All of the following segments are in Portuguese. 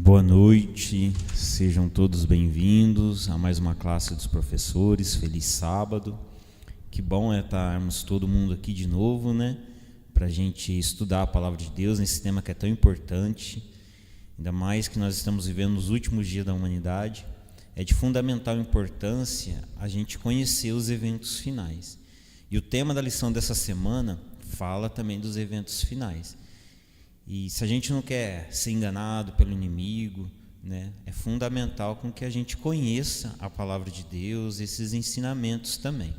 Boa noite, sejam todos bem-vindos a mais uma classe dos professores. Feliz sábado. Que bom é estarmos todo mundo aqui de novo, né? Para a gente estudar a palavra de Deus nesse tema que é tão importante. Ainda mais que nós estamos vivendo nos últimos dias da humanidade. É de fundamental importância a gente conhecer os eventos finais. E o tema da lição dessa semana fala também dos eventos finais. E se a gente não quer ser enganado pelo inimigo, né, é fundamental com que a gente conheça a palavra de Deus, esses ensinamentos também.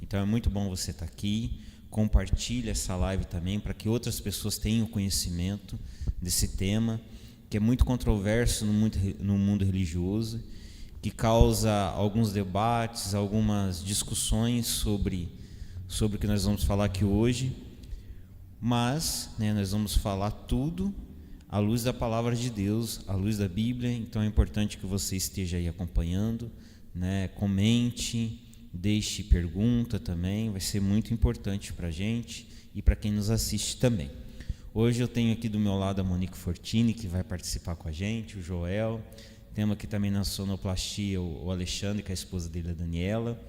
Então é muito bom você estar aqui, compartilhe essa live também para que outras pessoas tenham conhecimento desse tema, que é muito controverso no mundo religioso, que causa alguns debates, algumas discussões sobre o que nós vamos falar aqui hoje. Mas, nós vamos falar tudo à luz da palavra de Deus, à luz da Bíblia. Então é importante que você esteja aí acompanhando, comente, deixe pergunta também, vai ser muito importante para a gente e para quem nos assiste também. Hoje eu tenho aqui do meu lado a Monique Fortini, que vai participar com a gente, o Joel. Temos aqui também na sonoplastia o Alexandre, que é a esposa dele, a Daniela.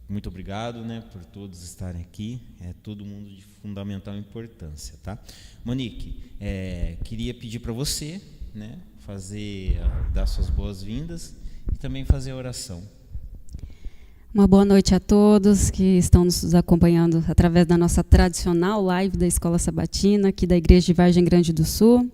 Muito obrigado, por todos estarem aqui. É todo mundo de fundamental importância, tá? Monique, queria pedir para você, dar suas boas-vindas e também fazer a oração. Uma boa noite a todos que estão nos acompanhando através da nossa tradicional live da Escola Sabatina, aqui da Igreja de Vargem Grande do Sul.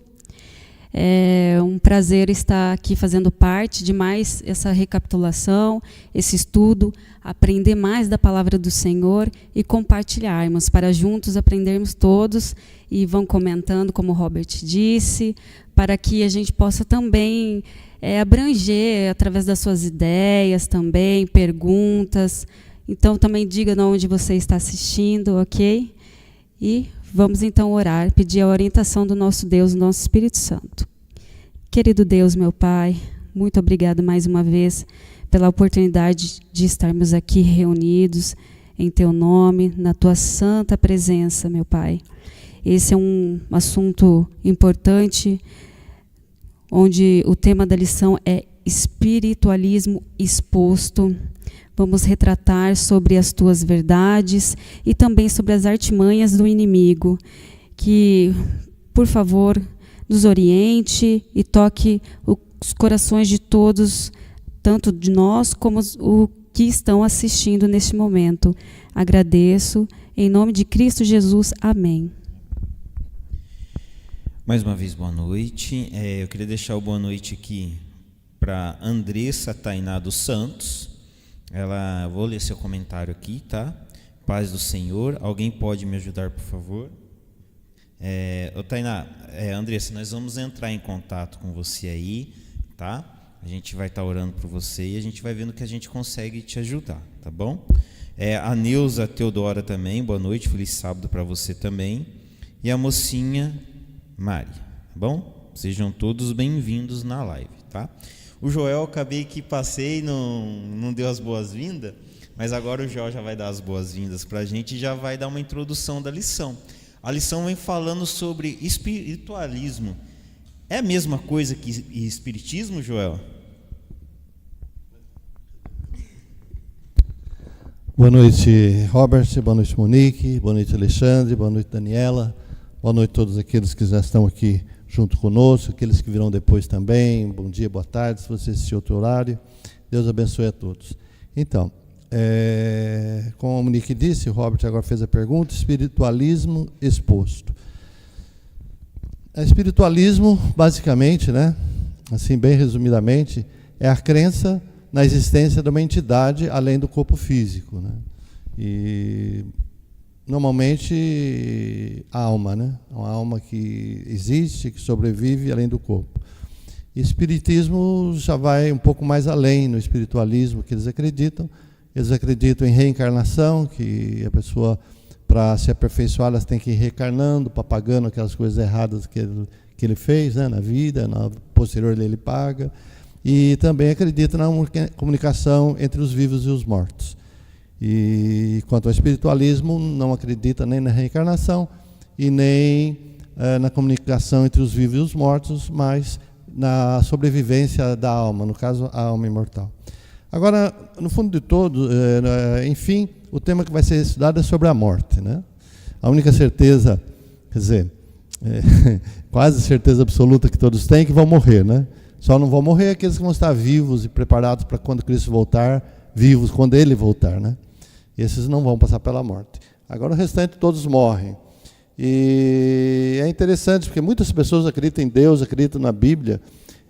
É um prazer estar aqui fazendo parte de mais essa recapitulação, esse estudo, aprender mais da palavra do Senhor e compartilharmos, para juntos aprendermos todos e vão comentando, como o Robert disse, para que a gente possa também abranger através das suas ideias também, perguntas. Então também diga de onde você está assistindo, ok? E vamos então orar, pedir a orientação do nosso Deus, do nosso Espírito Santo. Querido Deus, meu Pai, muito obrigado mais uma vez pela oportunidade de estarmos aqui reunidos em Teu nome, na Tua santa presença, meu Pai. Esse é um assunto importante, onde o tema da lição é espiritualismo exposto. Vamos retratar sobre as Tuas verdades e também sobre as artimanhas do inimigo. Que, por favor, nos oriente e toque os corações de todos, tanto de nós como os que estão assistindo neste momento. Agradeço. Em nome de Cristo Jesus. Amém. Mais uma vez, boa noite. Eu queria deixar o boa noite aqui para Andressa Tainá dos Santos. Vou ler seu comentário aqui, tá? Paz do Senhor. Alguém pode me ajudar, por favor? Tainá, Andressa, nós vamos entrar em contato com você aí, tá? A gente vai estar orando por você e a gente vai vendo que a gente consegue te ajudar, tá bom? A Neuza Teodora também, boa noite, feliz sábado para você também. E a mocinha Mari, tá bom? Sejam todos bem-vindos na live, tá? O Joel, acabei que passei, não deu as boas-vindas, mas agora o Joel já vai dar as boas-vindas para a gente e já vai dar uma introdução da lição. A lição vem falando sobre espiritualismo. É a mesma coisa que espiritismo, Joel? Boa noite, Robert, boa noite, Monique, boa noite, Alexandre, boa noite, Daniela, boa noite a todos aqueles que já estão aqui junto conosco, aqueles que virão depois também. Bom dia, boa tarde, se você assistiu outro horário. Deus abençoe a todos. Então, como a Monique disse, o Robert agora fez a pergunta, espiritualismo exposto. Espiritualismo, basicamente, assim bem resumidamente, é a crença na existência de uma entidade além do corpo físico, E normalmente a alma, uma alma que existe, que sobrevive além do corpo. Espiritismo já vai um pouco mais além no espiritualismo que eles acreditam. Eles acreditam em reencarnação, que a pessoa, para se aperfeiçoar, elas têm que ir reencarnando, pagando aquelas coisas erradas que ele fez, na vida, posterior ele paga. E também acreditam na comunicação entre os vivos e os mortos. E quanto ao espiritualismo, não acredita nem na reencarnação e nem na comunicação entre os vivos e os mortos, mas na sobrevivência da alma, no caso, a alma imortal. Agora, no fundo de todo, enfim, o tema que vai ser estudado é sobre a morte, né? A única certeza, quer dizer, quase certeza absoluta que todos têm, que vão morrer, né? Só não vão morrer aqueles que vão estar vivos e preparados para quando Cristo voltar, vivos quando Ele voltar, né? Esses não vão passar pela morte. Agora o restante todos morrem. E é interessante porque muitas pessoas acreditam em Deus, acreditam na Bíblia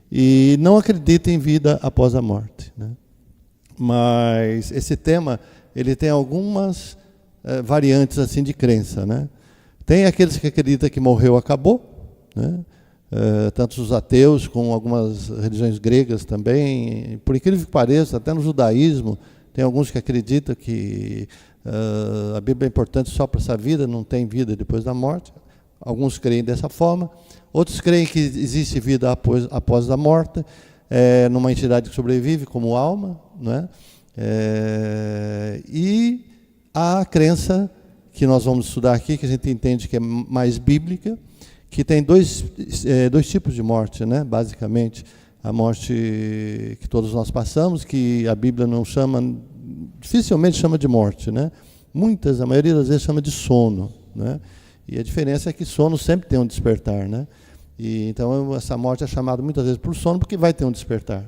e não acreditam em vida após a morte, né? Mas esse tema, ele tem algumas variantes assim de crença, né? Tem aqueles que acreditam que morreu, acabou, né? Tanto os ateus como algumas religiões gregas também, por incrível que pareça, até no judaísmo, tem alguns que acreditam que a Bíblia é importante só para essa vida, não tem vida depois da morte. Alguns creem dessa forma, outros creem que existe vida após a morte, numa entidade que sobrevive como alma, né? E a crença que nós vamos estudar aqui, que a gente entende que é mais bíblica, que tem dois tipos de morte, né? Basicamente, a morte que todos nós passamos, que a Bíblia não chama, dificilmente chama de morte, né? A maioria das vezes chama de sono, né? E a diferença é que sono sempre tem um despertar, né? E então essa morte é chamada muitas vezes por sono porque vai ter um despertar.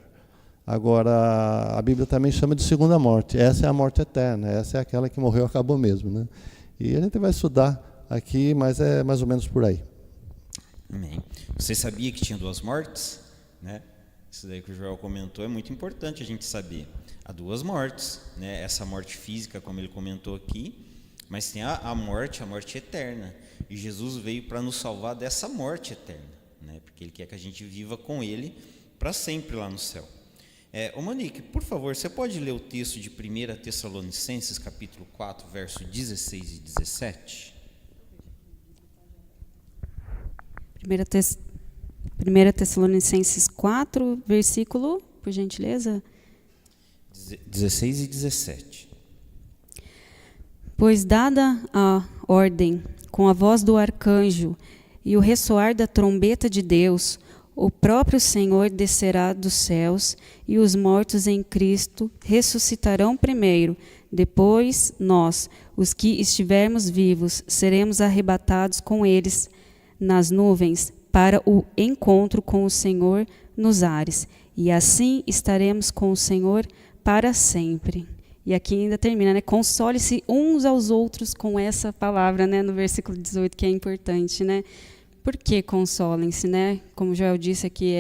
Agora, a Bíblia também chama de segunda morte. Essa é a morte eterna, essa é aquela que morreu, acabou mesmo, né? E a gente vai estudar aqui, mas é mais ou menos por aí. Amém. Você sabia que tinha duas mortes, né? Isso daí que o Joel comentou é muito importante a gente saber. Há duas mortes, né? Essa morte física, como ele comentou aqui, mas tem a morte eterna. E Jesus veio para nos salvar dessa morte eterna, né? Porque Ele quer que a gente viva com Ele para sempre lá no céu. Ô Monique, por favor, você pode ler o texto de 1 Tessalonicenses, capítulo 4, verso 16 e 17? 1 Tessalonicenses 4, versículo, por gentileza? 16 e 17. Pois dada a ordem, com a voz do arcanjo e o ressoar da trombeta de Deus, o próprio Senhor descerá dos céus, e os mortos em Cristo ressuscitarão primeiro. Depois, nós, os que estivermos vivos, seremos arrebatados com eles nas nuvens para o encontro com o Senhor nos ares. E assim estaremos com o Senhor para sempre. E aqui ainda termina, né? Console-se uns aos outros com essa palavra, né? No versículo 18, que é importante, né? Por que consolem-se, né? Como o Joel disse aqui,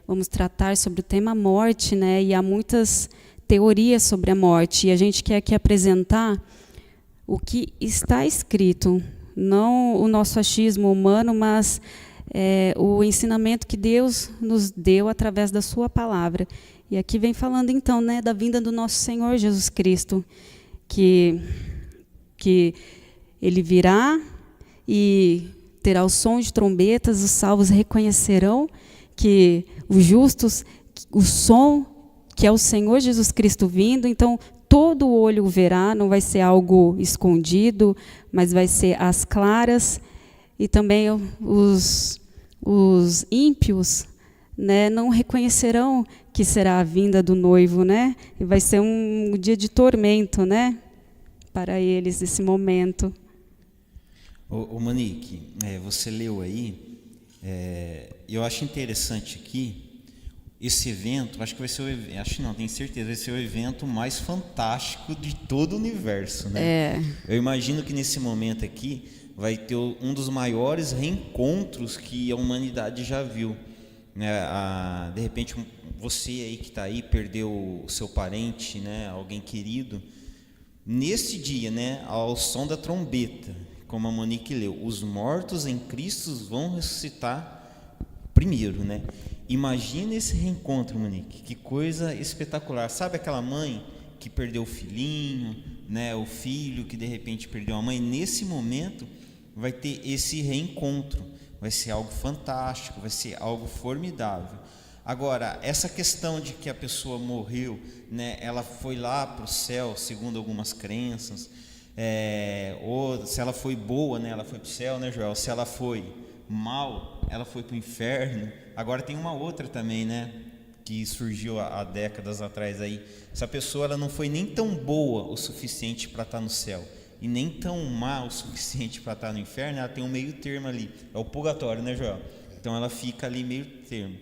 vamos tratar sobre o tema morte, né? E há muitas teorias sobre a morte. E a gente quer aqui apresentar o que está escrito, não o nosso achismo humano, mas o ensinamento que Deus nos deu através da sua palavra. E aqui vem falando então, né, da vinda do nosso Senhor Jesus Cristo, que Ele virá e terá o som de trombetas, os salvos reconhecerão que os justos, o som que é o Senhor Jesus Cristo vindo, então todo olho o verá, não vai ser algo escondido, mas vai ser às claras, e também os ímpios, né, não reconhecerão que será a vinda do noivo, né? E vai ser um dia de tormento, né, para eles, esse momento. Ô Monique, você leu aí, eu acho interessante aqui, esse evento, acho que vai ser tenho certeza, vai ser o evento mais fantástico de todo o universo, né? Eu imagino que nesse momento aqui vai ter um dos maiores reencontros que a humanidade já viu, né? De repente você aí que está aí perdeu o seu parente, né? Alguém querido, nesse dia, né? Ao som da trombeta, como a Monique leu, os mortos em Cristo vão ressuscitar primeiro, né? Imagina esse reencontro, Monique, que coisa espetacular. Sabe aquela mãe que perdeu o filhinho, né? O filho que de repente perdeu a mãe? Nesse momento vai ter esse reencontro, vai ser algo fantástico, vai ser algo formidável. Agora, essa questão de que a pessoa morreu, né? Ela foi lá para o céu, segundo algumas crenças, ou se ela foi boa, né? Ela foi para o céu, né, Joel? Se ela foi mal, ela foi para o inferno. Agora tem uma outra também, né? Que surgiu há décadas atrás aí. Essa pessoa ela não foi nem tão boa o suficiente para estar no céu e nem tão má o suficiente para estar no inferno, ela tem um meio termo ali. É o purgatório, né, Joel? Então ela fica ali meio termo,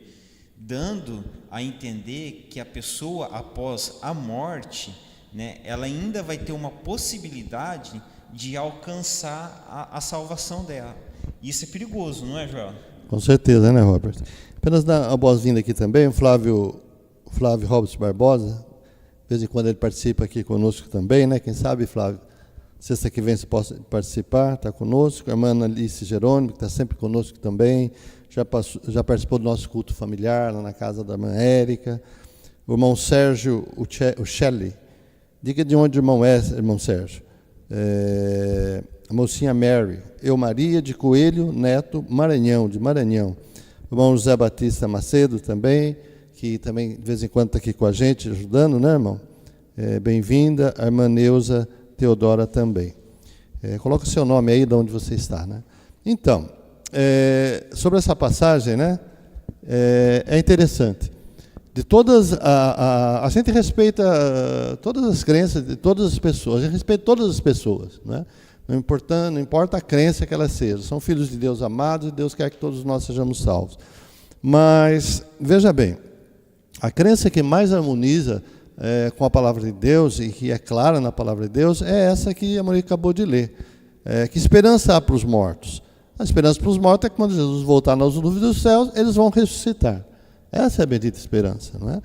dando a entender que a pessoa após a morte, né, ela ainda vai ter uma possibilidade de alcançar a salvação dela. Isso é perigoso, não é, Joel? Com certeza, né, Robert? Apenas dar uma boa-vinda aqui também, o Flávio Robson Barbosa. De vez em quando ele participa aqui conosco também, né? Quem sabe, Flávio, sexta que vem você possa participar, está conosco. A irmã Alice Jerônimo, que está sempre conosco também. Já participou do nosso culto familiar, lá na casa da irmã Érica. O irmão Sérgio Uccelli. Diga de onde o irmão é, irmão Sérgio. A mocinha Mary. Eu, Maria de Coelho Neto, Maranhão, de Maranhão. O irmão José Batista Macedo também, que também de vez em quando está aqui com a gente, ajudando, né, irmão? Bem-vinda. A irmã Neuza Teodora também. Coloca o seu nome aí de onde você está, né? Então, sobre essa passagem, né? É interessante. De todas, a gente respeita todas as crenças de todas as pessoas, a gente respeita todas as pessoas, né? Não importa a crença que elas sejam, são filhos de Deus amados e Deus quer que todos nós sejamos salvos. Mas, veja bem, a crença que mais harmoniza com a palavra de Deus e que é clara na palavra de Deus é essa que a Maria acabou de ler. Que esperança há para os mortos? A esperança para os mortos é que quando Jesus voltar nas nuvens dos céus, eles vão ressuscitar. Essa é a bendita esperança, não é?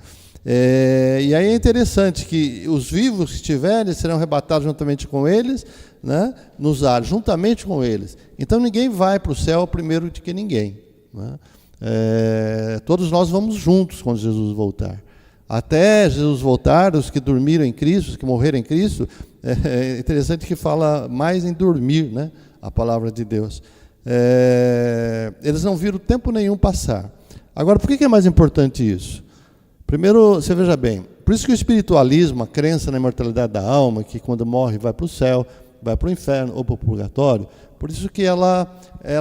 E aí é interessante que os vivos que estiverem serão arrebatados juntamente com eles, né, nos ares, juntamente com eles. Então ninguém vai para o céu primeiro de que ninguém, né? Todos nós vamos juntos quando Jesus voltar. Até Jesus voltar, os que dormiram em Cristo, os que morreram em Cristo, é interessante que fala mais em dormir, né, a palavra de Deus. Eles não viram tempo nenhum passar. Agora, por que é mais importante isso? Primeiro, você veja bem, por isso que o espiritualismo, a crença na imortalidade da alma, que quando morre vai para o céu, vai para o inferno ou para o purgatório, por isso que ela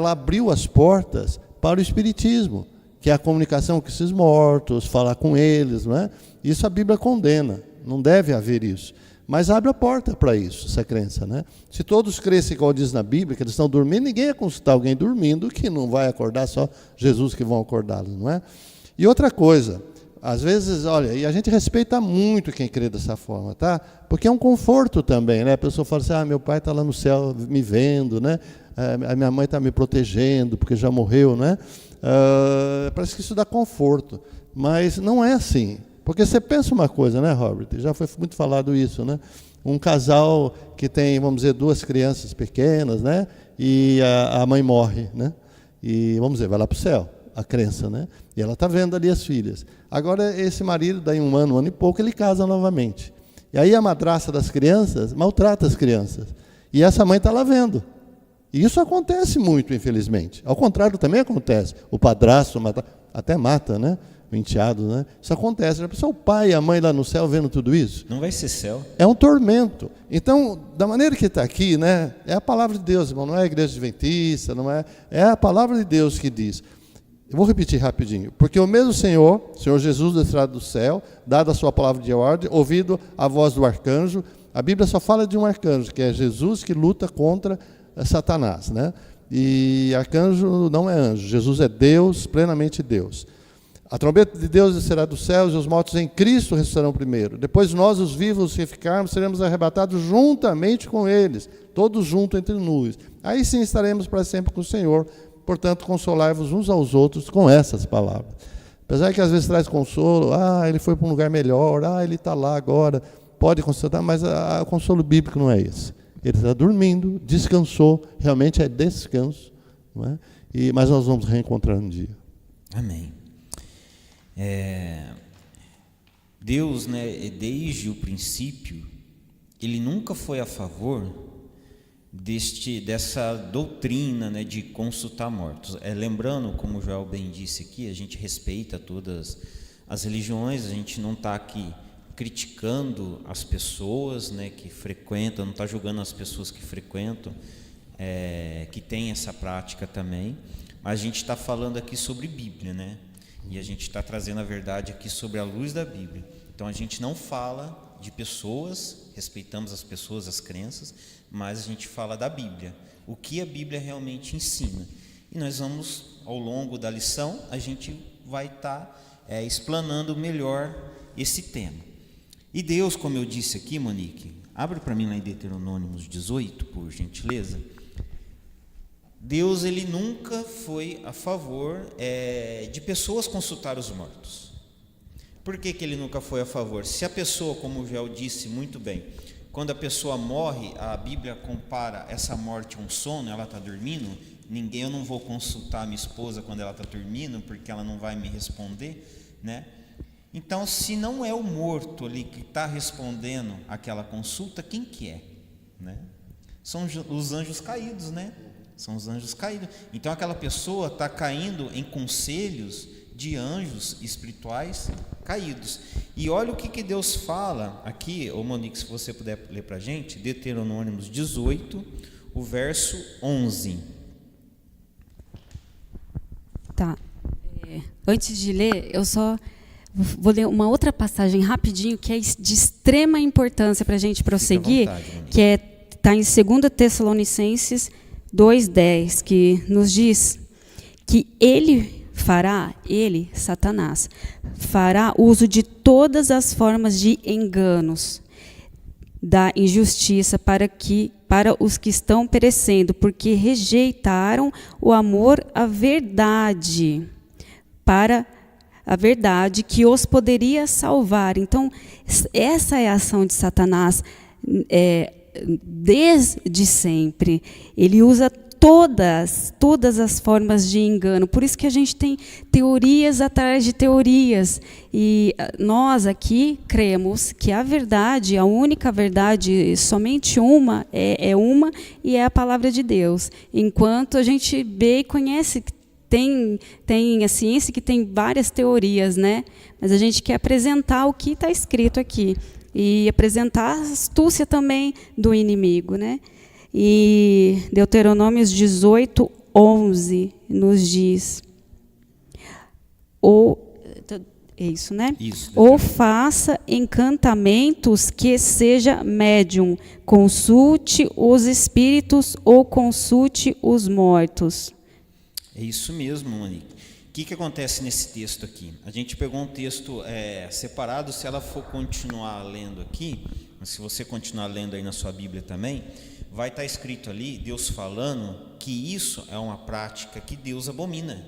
abriu as portas para o espiritismo, que é a comunicação com esses mortos, falar com eles, não é? Isso a Bíblia condena, não deve haver isso. Mas abre a porta para isso, essa crença, né? Se todos crescem igual diz na Bíblia, que eles estão dormindo, ninguém ia consultar alguém dormindo, que não vai acordar, só Jesus que vão acordá-los, não é? E outra coisa, às vezes, olha, e a gente respeita muito quem crê dessa forma, tá? Porque é um conforto também, né? A pessoa fala assim, meu pai está lá no céu me vendo, né? A minha mãe está me protegendo, porque já morreu, né? Parece que isso dá conforto, mas não é assim. Porque você pensa uma coisa, né, Robert? Já foi muito falado isso, né? Um casal que tem, vamos dizer, 2 crianças pequenas, né? E a mãe morre, né? E, vamos dizer, vai lá para o céu, a crença, né? E ela está vendo ali as filhas. Agora, esse marido, daí um ano e pouco, ele casa novamente. E aí a madrasta das crianças maltrata as crianças. E essa mãe está lá vendo. E isso acontece muito, infelizmente. Ao contrário, também acontece. O padrasto até mata, né? O enteado, né? Isso acontece. Já pensou o pai e a mãe lá no céu vendo tudo isso? Não vai ser céu. É um tormento. Então, da maneira que está aqui, né? É a palavra de Deus, irmão. Não é a igreja adventista, não é. É a palavra de Deus que diz. Eu vou repetir rapidinho. Porque o mesmo Senhor Jesus descerado do céu, dada a sua palavra de ordem, ouvido a voz do arcanjo. A Bíblia só fala de um arcanjo, que é Jesus que luta contra Satanás, né? E arcanjo não é anjo. Jesus é Deus, plenamente Deus. A trombeta de Deus descerá dos céus e os mortos em Cristo ressuscitarão primeiro. Depois nós, os vivos, que ficarmos, seremos arrebatados juntamente com eles, todos juntos entre nuvens. Aí sim estaremos para sempre com o Senhor. Portanto, consolai-vos uns aos outros com essas palavras. Apesar que às vezes traz consolo, ele foi para um lugar melhor, ele está lá agora, pode constatar, mas o consolo bíblico não é esse. Ele está dormindo, descansou, realmente é descanso, não é? Mas nós vamos reencontrar um dia. Amém. Deus, né, desde o princípio, ele nunca foi a favor dessa doutrina, né, de consultar mortos. Lembrando, como o Joel bem disse aqui, a gente respeita todas as religiões, a gente não está aqui criticando as pessoas, né, que frequentam, não está julgando as pessoas que frequentam que tem essa prática também, mas a gente está falando aqui sobre Bíblia, né? E a gente está trazendo a verdade aqui sobre a luz da Bíblia. Então a gente não fala de pessoas, respeitamos as pessoas, as crenças, mas a gente fala da Bíblia, o que a Bíblia realmente ensina. E nós vamos, ao longo da lição, a gente vai estar explanando melhor esse tema. E Deus, como eu disse aqui, Monique, abre para mim lá em Deuteronômio 18, por gentileza. Deus, ele nunca foi a favor de pessoas consultar os mortos. Por que ele nunca foi a favor? Se a pessoa, como o Joel disse muito bem, quando a pessoa morre, a Bíblia compara essa morte a um sono, ela está dormindo, eu não vou consultar a minha esposa quando ela está dormindo, porque ela não vai me responder, né? Então, se não é o morto ali que está respondendo aquela consulta, quem que é? Né? São os anjos caídos, né? São os anjos caídos. Então, aquela pessoa está caindo em conselhos de anjos espirituais caídos. E olha o que Deus fala aqui, Monique, se você puder ler para a gente, Deuteronômio 18, o verso 11. Tá. Antes de ler, eu só vou ler uma outra passagem rapidinho, que é de extrema importância para a gente prosseguir, que está em 2 Tessalonicenses 2,10, que nos diz que Satanás, fará uso de todas as formas de enganos, da injustiça para os que estão perecendo, porque rejeitaram o amor à verdade, para a verdade que os poderia salvar. Então, essa é a ação de Satanás desde sempre. Ele usa todas as formas de engano. Por isso que a gente tem teorias atrás de teorias. E nós aqui cremos que a verdade, a única verdade, somente uma, é uma, e é a palavra de Deus. Enquanto a gente vê e conhece que tem a ciência que tem várias teorias, né? Mas a gente quer apresentar o que está escrito aqui e apresentar a astúcia também do inimigo, né? E Deuteronômio 18, 11 nos diz: é isso, né? Isso, ou faça encantamentos que seja médium, consulte os espíritos ou consulte os mortos. É isso mesmo, Monique. O que acontece nesse texto aqui? A gente pegou um texto separado. Se ela for continuar lendo aqui, mas se você continuar lendo aí na sua Bíblia também, vai estar escrito ali, Deus falando que isso é uma prática que Deus abomina,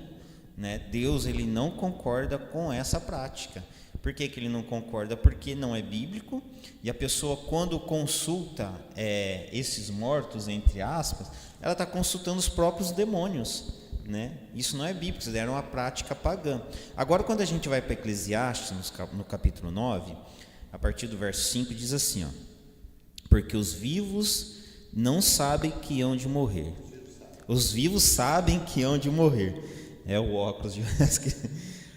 né? Deus, ele não concorda com essa prática. Por que ele não concorda? Porque não é bíblico, e a pessoa, quando consulta esses mortos, entre aspas, ela está consultando os próprios demônios, né? Isso não é bíblico, isso era uma prática pagã. Agora, quando a gente vai para Eclesiastes, no capítulo 9, a partir do verso 5, diz assim, ó: porque os vivos não sabem que hão de morrer. Os vivos sabem que hão de morrer. É o óculos de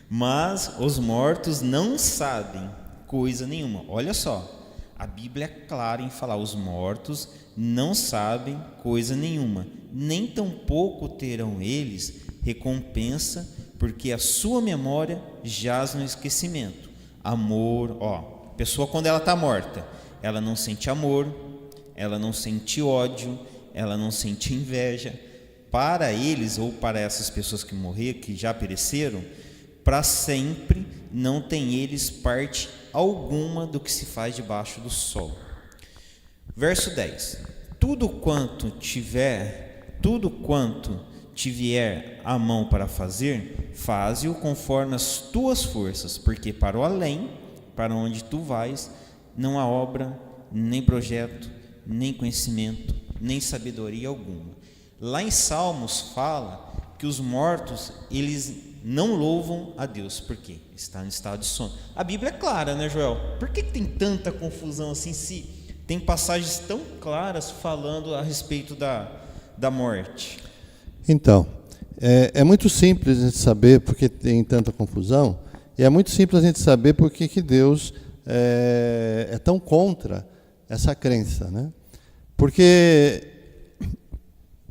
mas os mortos não sabem coisa nenhuma. Olha só, a Bíblia é clara em falar: os mortos não sabem coisa nenhuma, nem tampouco terão eles recompensa, porque a sua memória jaz no esquecimento. Amor, a pessoa, quando ela está morta, ela não sente amor, ela não sente ódio, ela não sente inveja. Para eles, ou para essas pessoas que morreram, que já pereceram, para sempre não tem eles parte alguma do que se faz debaixo do sol. Verso 10: tudo quanto te vier à mão para fazer, faze-o conforme as tuas forças, porque para o além, para onde tu vais, não há obra, nem projeto, nem conhecimento, nem sabedoria alguma. Lá em Salmos fala que os mortos, eles não louvam a Deus, porque está em estado de sono. A Bíblia é clara, né, Joel? Por que tem tanta confusão assim, se tem passagens tão claras falando a respeito da morte? Então, é muito simples a gente saber porque tem tanta confusão, e é muito simples a gente saber porque que Deus é tão contra essa crença, né? Porque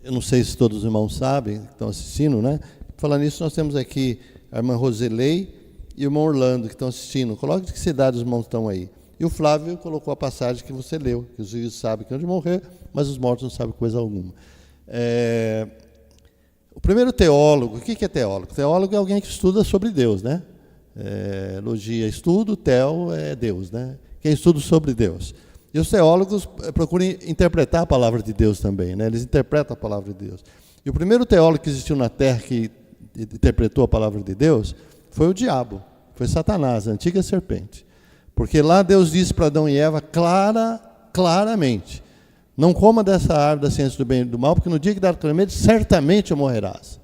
Eu não sei se todos os irmãos sabem, que estão assistindo, né? Falando nisso, nós temos aqui a irmã Roselei e o irmão Orlando, que estão assistindo. Coloque de que cidade os irmãos estão aí. E o Flávio colocou a passagem que você leu, que os vivos sabem que é onde morrer, mas os mortos não sabem coisa alguma. O primeiro teólogo, o que é teólogo? Teólogo é alguém que estuda sobre Deus, né? Logia, estudo, teo é Deus, né? Quem estuda sobre Deus. E os teólogos procuram interpretar a palavra de Deus também, né? Eles interpretam a palavra de Deus. E o primeiro teólogo que existiu na Terra que interpretou a palavra de Deus foi o diabo, foi Satanás, a antiga serpente. Porque lá Deus disse para Adão e Eva claramente: não coma dessa árvore da ciência do bem e do mal, porque no dia que dar comer, certamente morrerás.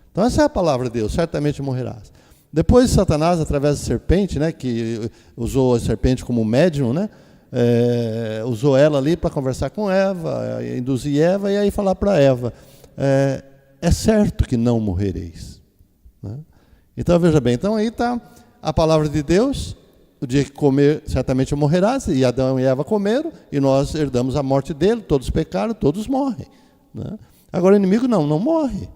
Então essa é a palavra de Deus, certamente morrerás. Depois Satanás, através da serpente, né, que usou a serpente como médium, né, usou ela ali para conversar com Eva, induzir Eva, e aí falar para Eva, é certo que não morrereis. Né? Então veja bem, então aí está a palavra de Deus: o dia que comer, certamente morrerás, e Adão e Eva comeram, e nós herdamos a morte dele, todos pecaram, todos morrem. Né? Agora o inimigo não morre.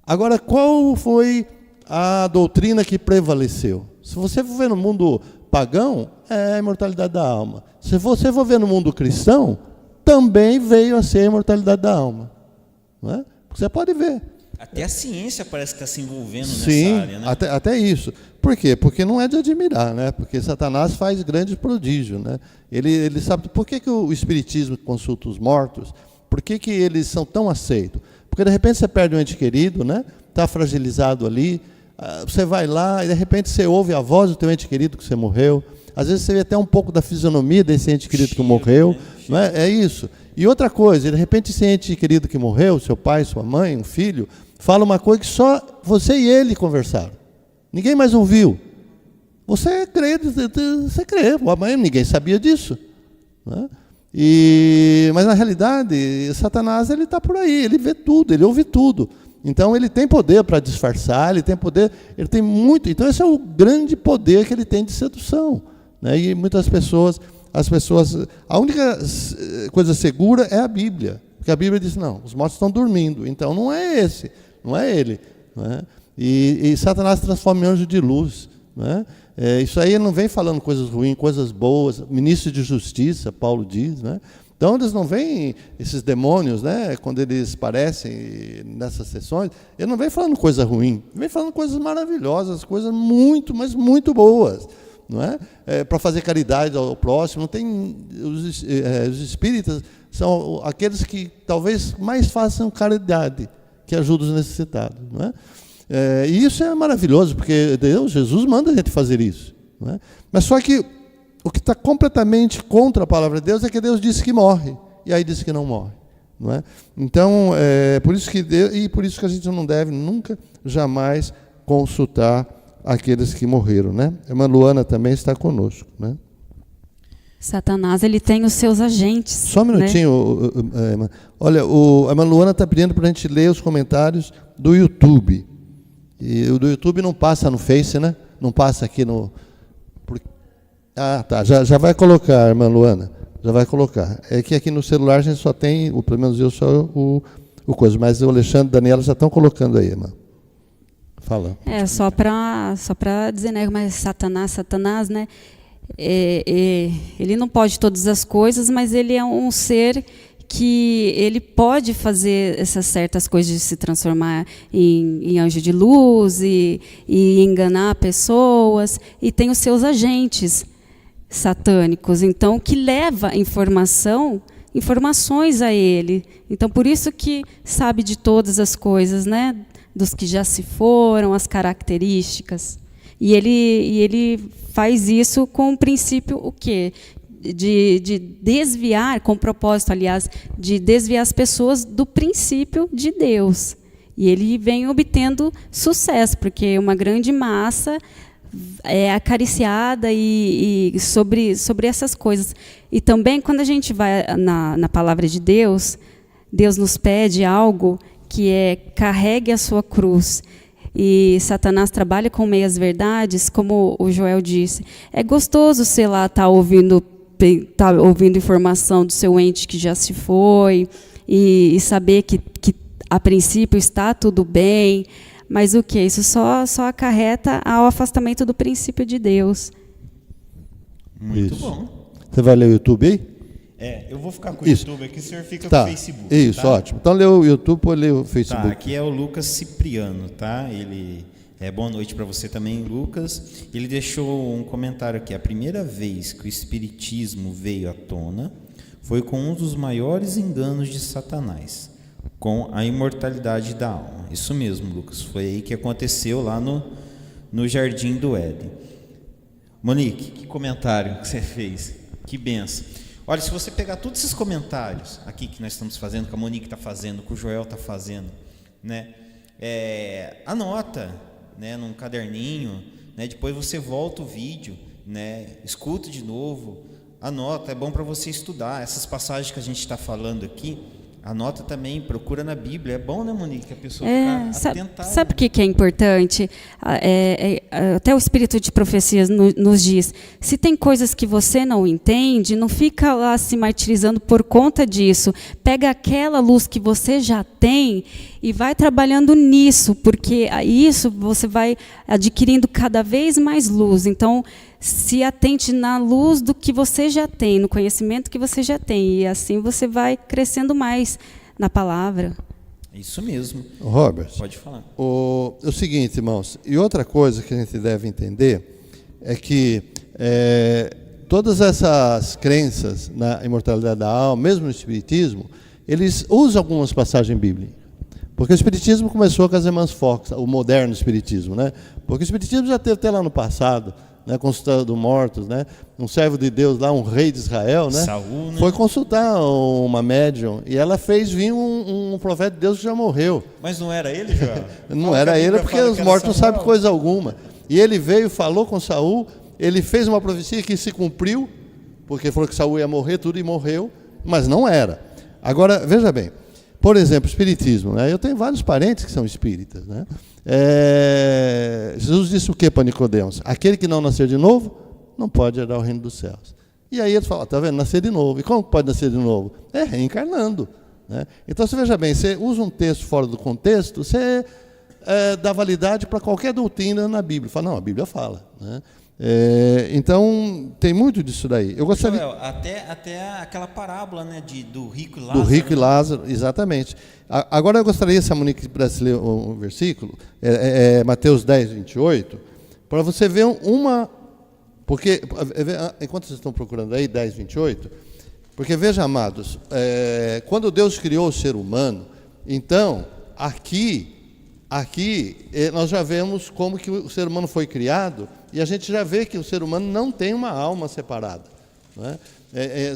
Agora, qual foi a doutrina que prevaleceu? Se você for ver no mundo pagão, é a imortalidade da alma. Se você for ver no mundo cristão, também veio a ser a imortalidade da alma. Não é? Você pode ver. Até a ciência parece que está se envolvendo Sim, nessa área, né? até isso. Por quê? Porque não é de admirar, né? Porque Satanás faz grandes prodígios, né? Ele sabe por que o Espiritismo consulta os mortos, por que eles são tão aceitos? Porque de repente você perde um ente querido, né? Está fragilizado ali, você vai lá e de repente você ouve a voz do teu ente querido que você morreu. Às vezes você vê até um pouco da fisionomia desse ente querido que morreu, não é? É isso. E outra coisa, de repente esse ente querido que morreu, seu pai, sua mãe, um filho, fala uma coisa que só você e ele conversaram. Ninguém mais ouviu. Você crê, mas ninguém sabia disso. Né? Mas na realidade, Satanás está por aí, ele vê tudo, ele ouve tudo. Então ele tem poder para disfarçar, ele tem muito. Então esse é o grande poder que ele tem de sedução. Né? E muitas pessoas, a única coisa segura é a Bíblia. Porque a Bíblia diz, não, os mortos estão dormindo, então não é esse, não é ele. Né? E Satanás transforma em anjo de luz. Né? Isso aí ele não vem falando coisas ruins, coisas boas. Ministro de Justiça, Paulo diz. Né? Então eles não vêm, esses demônios, né, quando eles aparecem nessas sessões, ele não vem falando coisa ruim, vem falando coisas maravilhosas, coisas muito, mas muito boas. Não é? Para fazer caridade ao próximo. Não tem, os espíritas são aqueles que talvez mais façam caridade, que ajudam os necessitados. Não é? E isso é maravilhoso, porque Jesus manda a gente fazer isso. Não é? Mas só que o que está completamente contra a palavra de Deus é que Deus disse que morre, e aí disse que não morre. Não é? Então, por isso que a gente não deve nunca, jamais consultar aqueles que morreram. Né? A irmã Luana também está conosco. Né? Satanás, ele tem os seus agentes. Só um minutinho. Né? Olha, a irmã Luana está pedindo para a gente ler os comentários do YouTube. E o do YouTube não passa no Face, né? Não passa aqui no... tá. Já vai colocar, irmã Luana. Já vai colocar. É que aqui no celular a gente só tem, pelo menos eu, só o coisa. Mas o Alexandre e a Daniela já estão colocando aí, irmã. Fala. Só para dizer, né? Mas Satanás, né? Ele não pode todas as coisas, mas ele é um ser que ele pode fazer essas certas coisas de se transformar em anjo de luz e enganar pessoas, e tem os seus agentes satânicos, então, que leva informações a ele. Então, por isso que sabe de todas as coisas, né? Dos que já se foram, as características. E ele faz isso com o princípio o quê? De desviar, com o propósito, aliás, de desviar as pessoas do princípio de Deus. E ele vem obtendo sucesso, porque uma grande massa é acariciada e sobre essas coisas. E também, quando a gente vai na palavra de Deus, Deus nos pede algo que é: carregue a sua cruz. E Satanás trabalha com meias verdades, como o Joel disse. É gostoso, sei lá, tá ouvindo informação do seu ente que já se foi, e saber que a princípio está tudo bem, mas o que? Isso só acarreta ao afastamento do princípio de Deus. Muito Isso. bom. Você vai ler o YouTube aí? Eu vou ficar com o Isso. YouTube aqui, o senhor fica Tá. com o Facebook. Isso, tá? ótimo. Então lê o YouTube ou lê o Facebook. Tá, aqui é o Lucas Cipriano, tá? Ele boa noite para você também, Lucas. Ele deixou um comentário aqui. A primeira vez que o espiritismo veio à tona foi com um dos maiores enganos de Satanás, com a imortalidade da alma. Isso mesmo, Lucas. Foi aí que aconteceu lá no Jardim do Éden. Monique, que comentário que você fez? Que benção. Olha, se você pegar todos esses comentários aqui que nós estamos fazendo, que a Monique está fazendo, que o Joel está fazendo, né? Anota, né, num caderninho, né? Depois você volta o vídeo, né? Escuta de novo, anota. É bom para você estudar essas passagens que a gente está falando aqui. Anota também, procura na Bíblia. É bom, né, Monique, que a pessoa ficar atentada. Sabe o que é importante? Até o Espírito de Profecias nos diz, se tem coisas que você não entende, não fica lá se martirizando por conta disso. Pega aquela luz que você já tem e vai trabalhando nisso, porque isso você vai adquirindo cada vez mais luz. Então, se atente na luz do que você já tem, no conhecimento que você já tem, e assim você vai crescendo mais na palavra. Isso mesmo. Robert, pode falar. O seguinte, irmãos, e outra coisa que a gente deve entender é que todas essas crenças na imortalidade da alma, mesmo no Espiritismo, eles usam algumas passagens bíblicas. Porque o Espiritismo começou com as irmãs Fox, o moderno Espiritismo, né? Porque o Espiritismo já teve até lá no passado, né, consultando mortos, né? Um servo de Deus lá, um rei de Israel, né? Saul, né? Foi consultar uma médium e ela fez vir um profeta de Deus que já morreu. Mas não era ele, Joel? Não era ele, porque os mortos não sabem coisa alguma. E ele veio, falou com Saul, ele fez uma profecia que se cumpriu, porque falou que Saul ia morrer, tudo e morreu, mas não era. Agora, veja bem, por exemplo, espiritismo, né? Eu tenho vários parentes que são espíritas, né? Jesus disse o que para Nicodemos? Aquele que não nascer de novo não pode herdar o reino dos céus. E aí eles falam, tá vendo, nascer de novo. E como pode nascer de novo? Reencarnando, né? Então, você veja bem, você usa um texto fora do contexto, você dá validade para qualquer doutrina na Bíblia. Fala, não, a Bíblia fala, né? Então, tem muito disso daí. Eu gostaria... Joel, até aquela parábola, né, do rico e Lázaro. Do rico e Lázaro, exatamente. Agora eu gostaria, se a Monique pudesse ler um versículo, Mateus 10, 28, para você ver uma... Porque, enquanto vocês estão procurando aí, 10, 28, porque veja, amados, quando Deus criou o ser humano, então, aqui nós já vemos como que o ser humano foi criado, e a gente já vê que o ser humano não tem uma alma separada, né?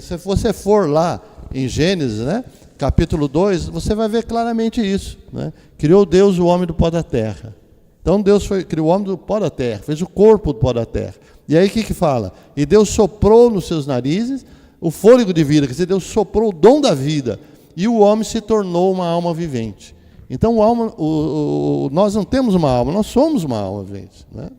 Se você for lá em Gênesis, né, capítulo 2, você vai ver claramente isso, né? Criou Deus o homem do pó da terra. Então Deus criou o homem do pó da terra, fez o corpo do pó da terra. E aí o que fala? E Deus soprou nos seus narizes o fôlego de vida, quer dizer, Deus soprou o dom da vida, e o homem se tornou uma alma vivente. Então nós não temos uma alma, nós somos uma alma vivente, né?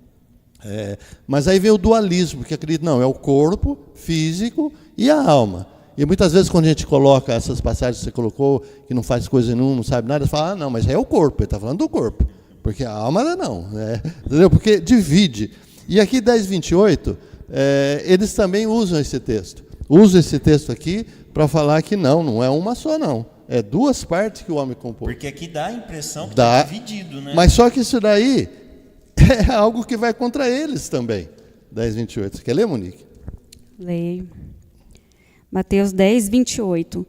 Mas aí vem o dualismo, que acredita, não, é o corpo físico e a alma. E muitas vezes quando a gente coloca essas passagens que você colocou, que não faz coisa nenhuma, não sabe nada, você fala, não, mas é o corpo, ele está falando do corpo, porque a alma não, né? Entendeu? Porque divide. E aqui 10:28, eles também usam esse texto. Usam esse texto aqui para falar que não é uma só, não. É duas partes que o homem compôs. Porque aqui dá a impressão que está dividido, né? Mas só que isso daí é algo que vai contra eles também. 10:28. Você quer ler, Monique? Leio. Mateus 10:28.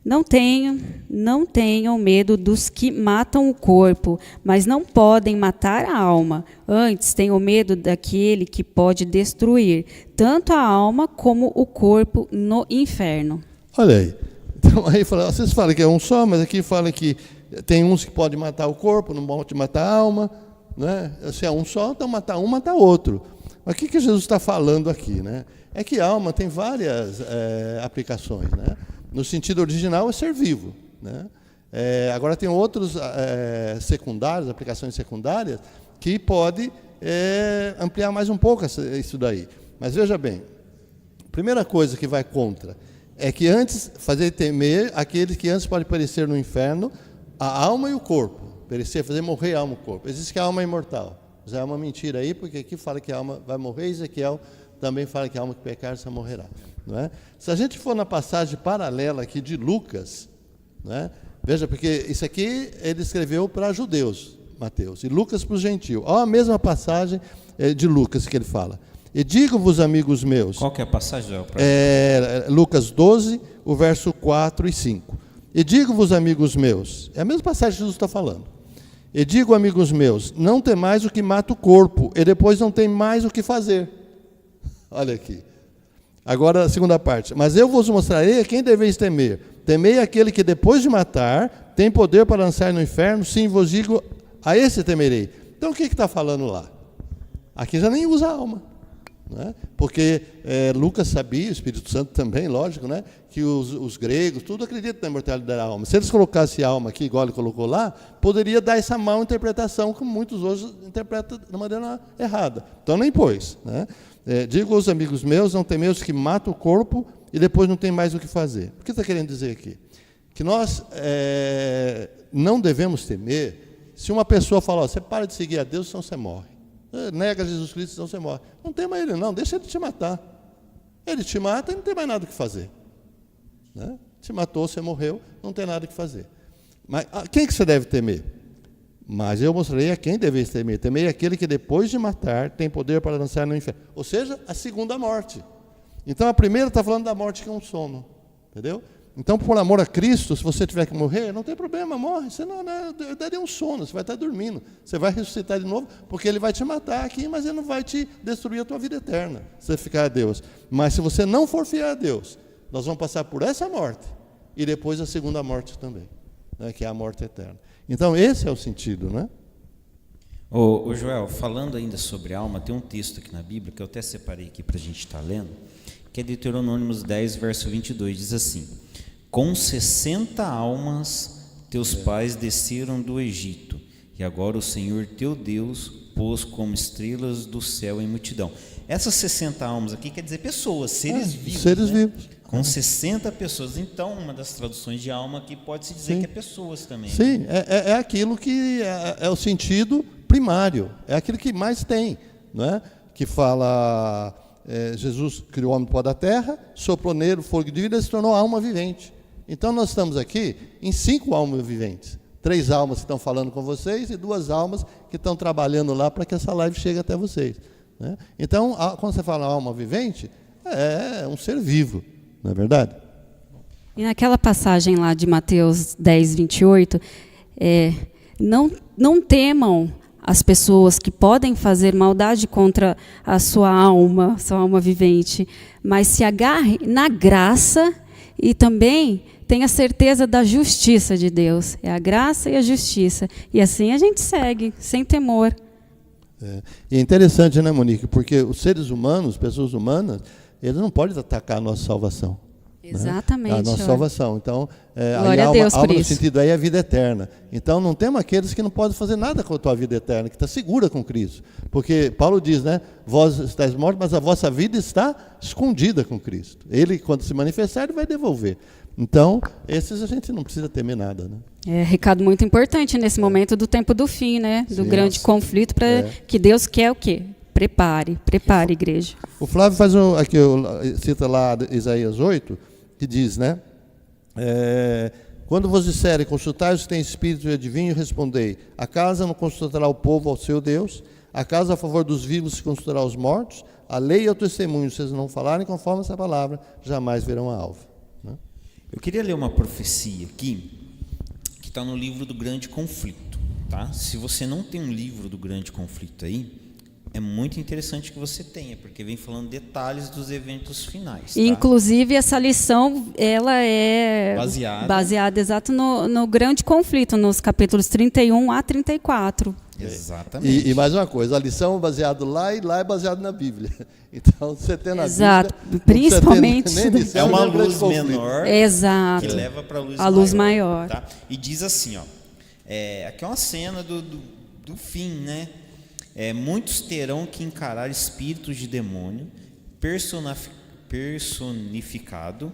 Não tenham medo dos que matam o corpo, mas não podem matar a alma. Antes, tenham medo daquele que pode destruir tanto a alma como o corpo no inferno. Olha aí. Então, aí vocês falam que é um só, mas aqui fala que tem uns que podem matar o corpo, não podem matar a alma, né? Se é um só, então matar um, matar outro. Mas o que Jesus está falando aqui, né? É que a alma tem várias aplicações, né? No sentido original é ser vivo, né? Agora tem outros secundários, aplicações secundárias, que pode ampliar mais um pouco isso daí. Mas veja bem, a primeira coisa que vai contra é que antes, fazer temer aqueles que antes podem perecer no inferno, a alma e o corpo. Perecer, fazer morrer a alma e o corpo. Existe que a alma é imortal. Já é uma mentira aí, porque aqui fala que a alma vai morrer, Ezequiel também fala que a alma que pecar já morrerá. Não é? Se a gente for na passagem paralela aqui de Lucas, não é? Veja, porque isso aqui ele escreveu para judeus, Mateus, e Lucas para os gentios. Olha a mesma passagem de Lucas que ele fala. E digo-vos, amigos meus... Qual que é a passagem? Lucas 12, o verso 4 e 5. E digo-vos, amigos meus... É a mesma passagem que Jesus está falando. E digo, amigos meus, não tem mais o que mata o corpo, e depois não tem mais o que fazer. Olha aqui. Agora a segunda parte. Mas eu vos mostrarei a quem deveis temer. Temei aquele que depois de matar, tem poder para lançar no inferno, sim, vos digo, a esse temerei. Então o que está falando lá? Aqui já nem usa a alma. Né? Porque Lucas sabia, o Espírito Santo também, lógico, né? Que os gregos, tudo acredita na imortalidade da alma. Se eles colocassem a alma aqui, igual ele colocou lá, poderia dar essa mal interpretação, como muitos hoje interpretam de maneira errada. Então nem pôs. Né? Digo aos amigos meus, não temeis que mata o corpo e depois não tem mais o que fazer. O que está querendo dizer aqui? Que nós não devemos temer se uma pessoa falar, você para de seguir a Deus, senão você morre. Nega Jesus Cristo, senão você morre. Não tema ele não, deixa ele te matar. Ele te mata e não tem mais nada o que fazer. Né? Te matou, você morreu, não tem nada o que fazer. Mas quem que você deve temer? Mas eu mostrarei a quem deveis temer. Temei aquele que depois de matar tem poder para lançar no inferno. Ou seja, a segunda morte. Então a primeira está falando da morte que é um sono. Entendeu? Então, por amor a Cristo, se você tiver que morrer, não tem problema, morre. Você não daria um sono, você vai estar dormindo. Você vai ressuscitar de novo, porque ele vai te matar aqui, mas ele não vai te destruir a tua vida eterna, se você ficar a Deus. Mas se você não for fiel a Deus, nós vamos passar por essa morte e depois a segunda morte também, né, que é a morte eterna. Então, esse é o sentido, né? Ô Joel, falando ainda sobre alma, tem um texto aqui na Bíblia, que eu até separei aqui para a gente estar lendo, que é Deuteronômio 10, verso 22, diz assim: com 60 almas teus pais desceram do Egito, e agora o Senhor teu Deus pôs como estrelas do céu em multidão. Essas 60 almas aqui quer dizer pessoas, seres vivos. Seres né? vivos. Com 60 pessoas. Então, uma das traduções de alma aqui pode-se dizer Sim. que é pessoas também. Sim, é aquilo que é o sentido primário, é aquilo que mais tem, né? Que fala, Jesus criou o homem do pó da terra, soprou nele o fogo de vida e se tornou alma vivente. Então nós estamos aqui em 5 almas viventes. 3 almas que estão falando com vocês e 2 almas que estão trabalhando lá para que essa live chegue até vocês. Né? Então, quando você fala alma vivente, é um ser vivo, não é verdade? E naquela passagem lá de Mateus 10, 28, não temam as pessoas que podem fazer maldade contra a sua alma vivente, mas se agarre na graça e também tenha certeza da justiça de Deus. É a graça e a justiça. E assim a gente segue, sem temor. E é interessante, né, Monique? Porque os seres humanos, pessoas humanas, eles não podem atacar a nossa salvação. Exatamente. Né? A nossa salvação. Então, glória a Deus por alma no isso. sentido aí é a vida eterna. Então, não temos aqueles que não podem fazer nada com a tua vida eterna, que está segura com Cristo. Porque Paulo diz, né? Vós estáis mortos, mas a vossa vida está escondida com Cristo. Ele, quando se manifestar, ele vai devolver. Então, esses a gente não precisa temer nada, né? Recado muito importante nesse momento do tempo do fim, né? Do grande conflito, para que Deus quer o quê? Prepare, igreja. O Flávio faz aqui, cita lá Isaías 8, que diz, né? Quando vos disserem, consultai os que têm espírito e adivinho, respondei: acaso não consultará o povo ao seu Deus? Acaso a favor dos vivos se consultará os mortos? A lei e o testemunho, se vocês não falarem conforme essa palavra, jamais verão a alva. Né? Eu queria ler uma profecia aqui, que está no livro do Grande Conflito. Tá? Se você não tem um livro do Grande Conflito aí, é muito interessante que você tenha, porque vem falando detalhes dos eventos finais. Tá? Inclusive, essa lição ela é baseada exato no Grande Conflito, nos capítulos 31 a 34. Exatamente. E mais uma coisa, a lição é baseada lá e lá é baseada na Bíblia. Então, você tem na exato. Bíblia... Principalmente... É uma luz menor exato. que leva para a luz maior. Tá? E diz assim, ó, aqui é uma cena do fim, né? Muitos terão que encarar espíritos de demônio personificado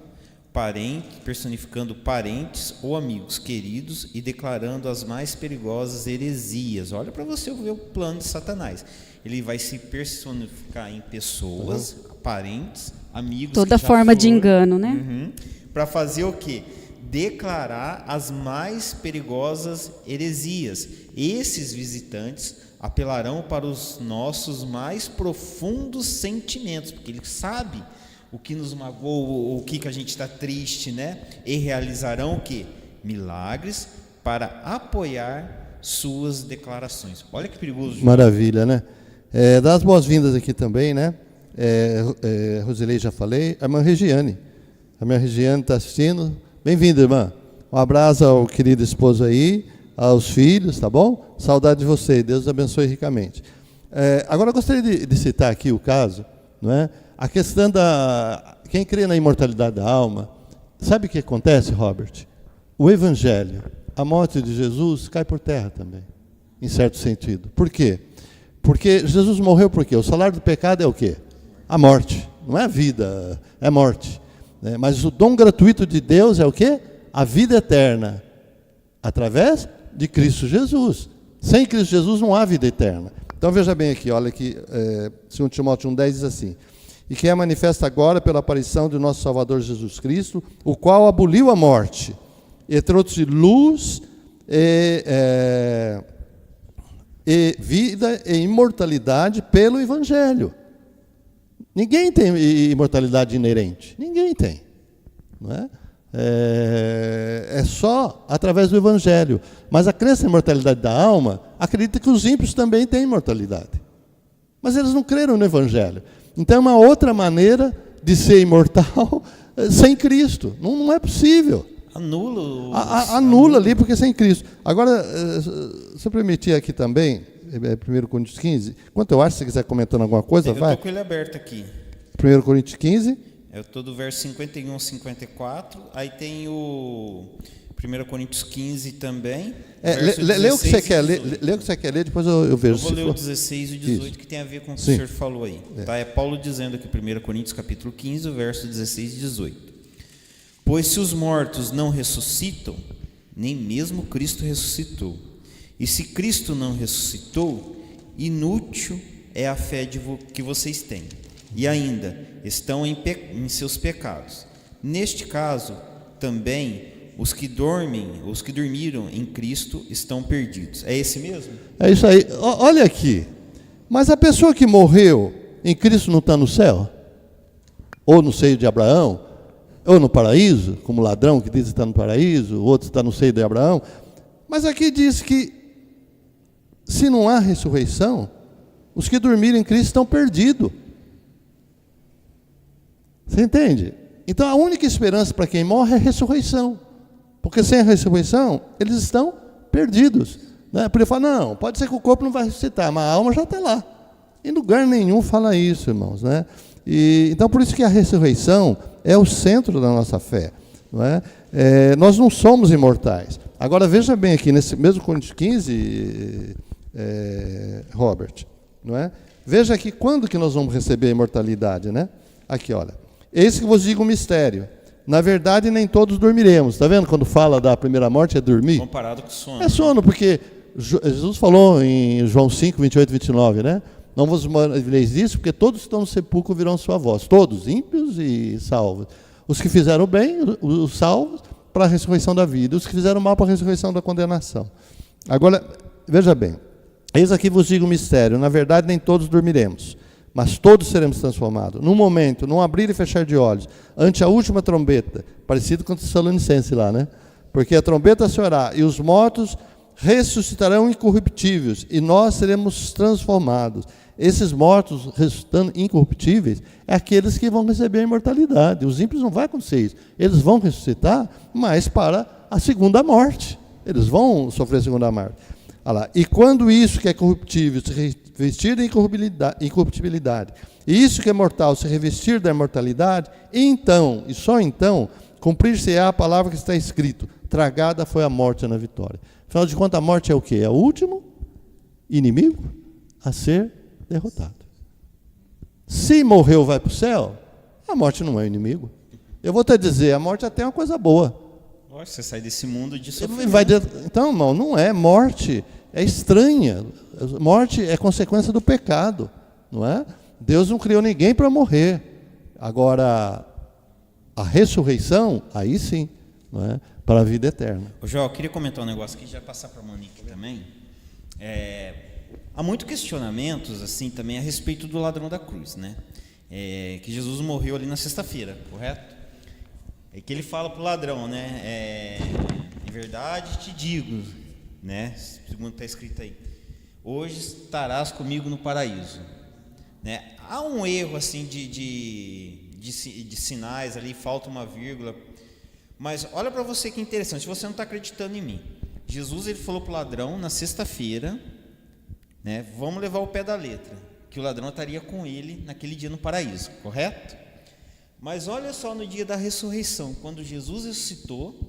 personificando parentes ou amigos queridos e declarando as mais perigosas heresias. Olha para você ver o plano de Satanás. Ele vai se personificar em pessoas, parentes, amigos. Toda forma de engano, né? Para fazer o quê? Declarar as mais perigosas heresias. Esses visitantes apelarão para os nossos mais profundos sentimentos, porque ele sabe o que nos magoou, o que a gente está triste, né? E realizarão o quê? Milagres para apoiar suas declarações. Olha que perigoso. Maravilha, né? Dá as boas-vindas aqui também, né? Rosilei, já falei. A irmã Regiane. A minha Regiane está assistindo. Bem-vinda, irmã. Um abraço ao querido esposo aí, aos filhos, tá bom? Saudade de você. Deus abençoe ricamente. Agora eu gostaria de citar aqui o caso, não é? A questão quem crê na imortalidade da alma, sabe o que acontece, Robert? O Evangelho, a morte de Jesus, cai por terra também, em certo sentido. Por quê? Porque Jesus morreu por quê? O salário do pecado é o quê? A morte. Não é a vida, é a morte. Mas o dom gratuito de Deus é o quê? A vida eterna, através de Cristo Jesus. Sem Cristo Jesus não há vida eterna. Então veja bem aqui, olha aqui, 2 Timóteo 1,10 diz assim: e que é manifesta agora pela aparição de nosso Salvador Jesus Cristo, o qual aboliu a morte, e trouxe luz e vida e imortalidade pelo Evangelho. Ninguém tem imortalidade inerente, ninguém tem, não é? É só através do Evangelho. Mas a crença na imortalidade da alma acredita que os ímpios também têm imortalidade, mas eles não creram no Evangelho. Então é uma outra maneira de ser imortal sem Cristo. Não é possível. Anula ali, porque sem Cristo. Agora, se eu permitir aqui também, 1 Coríntios 15, enquanto eu acho, se você quiser comentando alguma coisa, vai. Eu estou com ele aberto aqui. 1 Coríntios 15. Eu estou do verso 51 a 54, aí tem o 1 Coríntios 15 também. Lê o que você quer ler, lê o que você quer ler, depois eu vejo. Eu vou ler o 16 e o 18, isso, que tem a ver com o que o senhor falou aí. Tá? É Paulo dizendo aqui, 1 Coríntios capítulo 15, o verso 16 e 18. Pois se os mortos não ressuscitam, nem mesmo Cristo ressuscitou. E se Cristo não ressuscitou, inútil é a fé que vocês têm. E ainda estão em seus pecados. Neste caso, também os que dormiram em Cristo estão perdidos. É esse mesmo? É isso aí. Olha aqui. Mas a pessoa que morreu em Cristo não está no céu? Ou no seio de Abraão? Ou no paraíso? Como o ladrão que diz que está no paraíso, o outro está no seio de Abraão. Mas aqui diz que se não há ressurreição, os que dormiram em Cristo estão perdidos. Você entende? Então a única esperança para quem morre é a ressurreição. Porque sem a ressurreição, eles estão perdidos. Né? Porque ele fala, não, pode ser que o corpo não vai ressuscitar, mas a alma já está lá. Em lugar nenhum fala isso, irmãos. Né? Então por isso que a ressurreição é o centro da nossa fé. Não é? Nós não somos imortais. Agora veja bem aqui, nesse mesmo Coríntios 15, Robert, não é? Veja aqui quando que nós vamos receber a imortalidade, né? Aqui, olha. Eis que vos digo um mistério. Na verdade, nem todos dormiremos. Está vendo? Quando fala da primeira morte, é dormir. Comparado com sono. É sono, porque Jesus falou em João 5, 28 e 29, né? Não vos maravilheis disso, porque todos que estão no sepulcro virão sua voz. Todos, ímpios e salvos. Os que fizeram bem, os salvos, para a ressurreição da vida. Os que fizeram mal, para a ressurreição da condenação. Agora, veja bem. Eis aqui vos digo um mistério. Na verdade, nem todos dormiremos, mas todos seremos transformados. Num momento, num abrir e fechar de olhos, ante a última trombeta, parecido com o Tessalonicense lá, né? Porque a trombeta soará, e os mortos ressuscitarão incorruptíveis, e nós seremos transformados. Esses mortos ressuscitando incorruptíveis, é aqueles que vão receber a imortalidade. Os ímpios não vai acontecer isso. Eles vão ressuscitar, mas para a segunda morte. Eles vão sofrer a segunda morte. Olha lá. E quando isso que é corruptível se revestir da incorruptibilidade, e isso que é mortal se revestir da imortalidade, então, e só então, cumprir-se-á a palavra que está escrito: tragada foi a morte na vitória. Afinal de contas, a morte é o quê? É o último inimigo a ser derrotado. Se morreu, vai para o céu, a morte não é o inimigo. Eu vou te dizer, a morte até é uma coisa boa. Você sai desse mundo de sofrimento. Então, irmão, não é. Morte é estranha. Morte é consequência do pecado, não é? Deus não criou ninguém para morrer. Agora, a ressurreição, aí sim, não é? Para a vida eterna. Ô, João, eu queria comentar um negócio aqui, já passar para a Monique também. Há muitos questionamentos assim também a respeito do ladrão da cruz, né? Que Jesus morreu ali na sexta-feira, correto? É que ele fala para o ladrão, né? Em verdade te digo, né? Segundo está escrito aí, hoje estarás comigo no paraíso, né? Há um erro assim de sinais ali, falta uma vírgula, mas olha para você que interessante. Se você não está acreditando em mim, Jesus ele falou para o ladrão na sexta-feira, né? Vamos levar o pé da letra, que o ladrão estaria com ele naquele dia no paraíso, correto? Mas olha só no dia da ressurreição, quando Jesus ressuscitou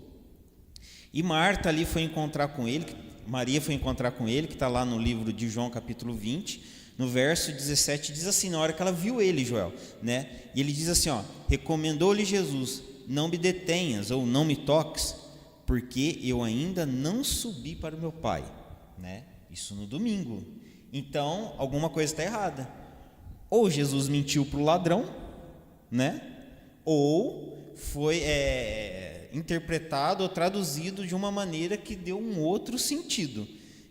e Marta ali foi encontrar com ele, Maria foi encontrar com ele, que está lá no livro de João capítulo 20, no verso 17, diz assim, na hora que ela viu ele, Joel, né? E ele diz assim, recomendou-lhe Jesus, não me detenhas ou não me toques, porque eu ainda não subi para o meu Pai, né? Isso no domingo. Então, alguma coisa está errada. Ou Jesus mentiu para o ladrão, né? Ou foi interpretado ou traduzido de uma maneira que deu um outro sentido.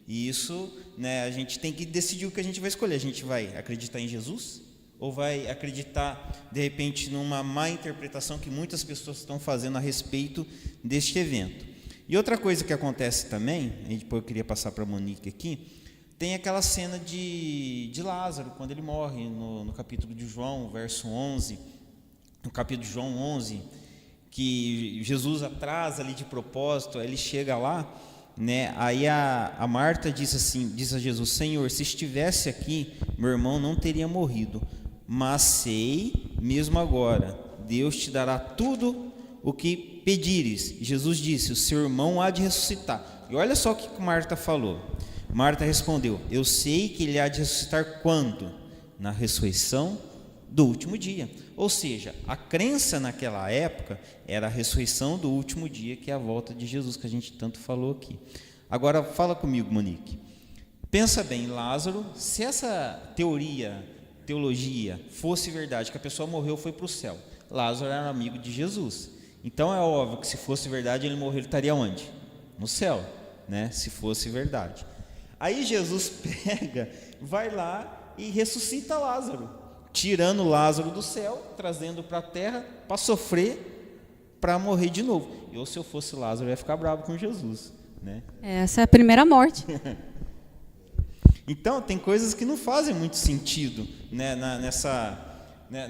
E isso, né, a gente tem que decidir o que a gente vai escolher. A gente vai acreditar em Jesus? Ou vai acreditar, de repente, numa má interpretação que muitas pessoas estão fazendo a respeito deste evento? E outra coisa que acontece também, e depois eu queria passar para a Monique aqui, tem aquela cena de Lázaro, quando ele morre, no capítulo de João, verso 11, no capítulo de João 11, que Jesus atrasa ali de propósito, ele chega lá, né? Aí a Marta disse a Jesus, Senhor, se estivesse aqui, meu irmão não teria morrido, mas sei, mesmo agora, Deus te dará tudo o que pedires. E Jesus disse, o seu irmão há de ressuscitar. E olha só o que Marta falou. Marta respondeu, eu sei que ele há de ressuscitar quando? Na ressurreição do último dia. Ou seja, a crença naquela época era a ressurreição do último dia, que é a volta de Jesus, que a gente tanto falou aqui. Agora, fala comigo, Monique. Pensa bem, Lázaro, se essa teologia fosse verdade, que a pessoa morreu e foi para o céu, Lázaro era amigo de Jesus. Então é óbvio que se fosse verdade, ele morreu, ele estaria onde? No céu, né? Se fosse verdade. Aí Jesus pega, vai lá e ressuscita Lázaro, tirando Lázaro do céu, trazendo para a terra, para sofrer, para morrer de novo. Eu, se eu fosse Lázaro, ia ficar bravo com Jesus, né? Essa é a primeira morte. Então, tem coisas que não fazem muito sentido, né,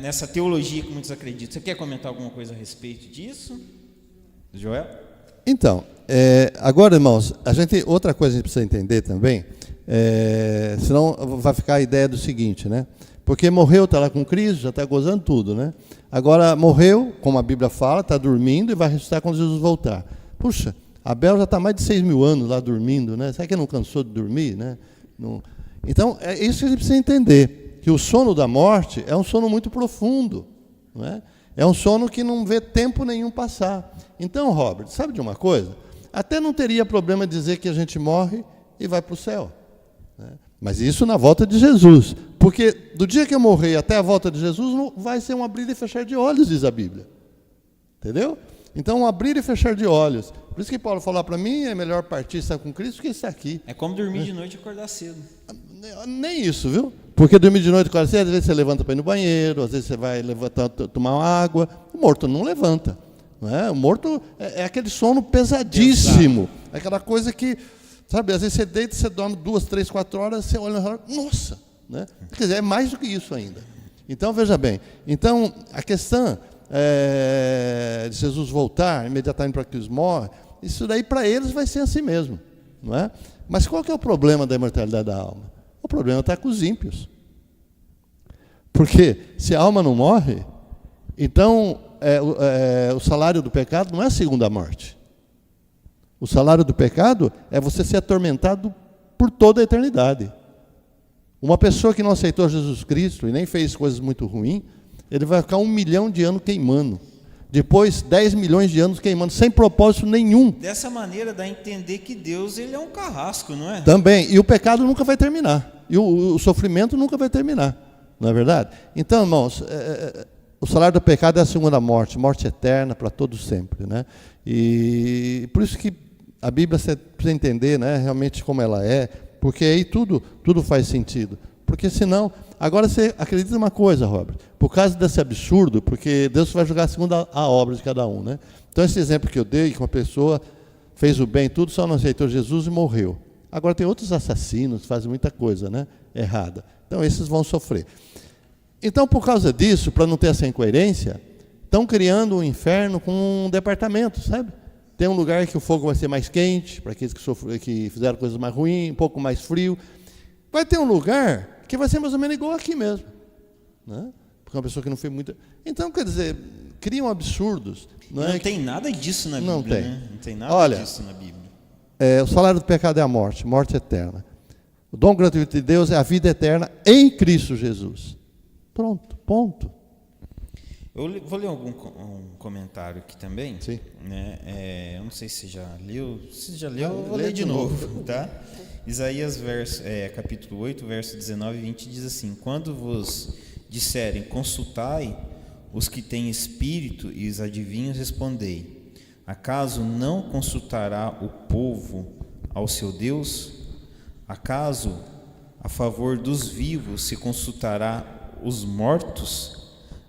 nessa teologia que muitos acreditam. Você quer comentar alguma coisa a respeito disso, Joel? Então, agora, irmãos, outra coisa que a gente precisa entender também, senão vai ficar a ideia do seguinte, né? Porque morreu, está lá com Cristo, já está gozando tudo, né? Agora, morreu, como a Bíblia fala, está dormindo e vai ressuscitar quando Jesus voltar. Puxa, Abel já está mais de 6.000 anos lá dormindo, né? Será que ele não cansou de dormir, né? Não. Então, é isso que a gente precisa entender, que o sono da morte é um sono muito profundo, não é? É um sono que não vê tempo nenhum passar. Então, Robert, sabe de uma coisa? Até não teria problema dizer que a gente morre e vai para o céu, né? Mas isso na volta de Jesus. Porque do dia que eu morrer até a volta de Jesus, não vai ser um abrir e fechar de olhos, diz a Bíblia. Entendeu? Então, um abrir e fechar de olhos. Por isso que Paulo falou para mim, é melhor partir estar com Cristo que estar aqui. É como dormir de noite e acordar cedo. Nem isso, viu? Porque dormir de noite e acordar cedo, às vezes você levanta para ir no banheiro, às vezes você vai levantar, tomar uma água. O morto não levanta. Não é? O morto é aquele sono pesadíssimo. É aquela coisa que, sabe, às vezes você deita, você dorme 2, 3, 4 horas, você olha e fala, nossa! Né? Quer dizer, é mais do que isso ainda. Então, veja bem. Então, a questão de Jesus voltar, imediatamente para Cristo morre, isso daí para eles vai ser assim mesmo. Não é? Mas qual que é o problema da imortalidade da alma? O problema está com os ímpios. Porque se a alma não morre, então o salário do pecado não é a segunda morte. O salário do pecado é você ser atormentado por toda a eternidade. Uma pessoa que não aceitou Jesus Cristo e nem fez coisas muito ruins, ele vai ficar 1 milhão de anos queimando. Depois, 10 milhões de anos queimando, sem propósito nenhum. Dessa maneira dá a entender que Deus ele é um carrasco, não é? Também. E o pecado nunca vai terminar. E o sofrimento nunca vai terminar. Não é verdade? Então, irmãos, o salário do pecado é a segunda morte, morte eterna para todos sempre, né? E por isso que a Bíblia você precisa entender, né, realmente como ela é, porque aí tudo faz sentido. Porque senão, agora você acredita uma coisa, Robert, por causa desse absurdo, porque Deus vai julgar segundo a obra de cada um, né? Então esse exemplo que eu dei, que uma pessoa fez o bem, tudo, só não aceitou Jesus e morreu. Agora tem outros assassinos que fazem muita coisa, né, errada. Então esses vão sofrer. Então por causa disso, para não ter essa incoerência, estão criando um inferno com um departamento, sabe? Tem um lugar que o fogo vai ser mais quente, para aqueles que fizeram coisas mais ruins, um pouco mais frio. Vai ter um lugar que vai ser mais ou menos igual aqui mesmo, né? Porque uma pessoa que não fez muito... Então, quer dizer, criam absurdos. Não tem nada disso na Bíblia, não tem. Né? Não tem nada disso na Bíblia. O salário do pecado é a morte, morte eterna. O dom gratuito de Deus é a vida eterna em Cristo Jesus. Pronto, ponto. Eu vou ler um comentário aqui também. Sim. Né? Eu não sei se você já leu. Se já leu, eu vou ler de novo. Tá? Isaías capítulo 8, verso 19 e 20 diz assim: quando vos disserem, consultai os que têm espírito e os adivinhos, respondei: acaso não consultará o povo ao seu Deus? Acaso a favor dos vivos se consultará os mortos?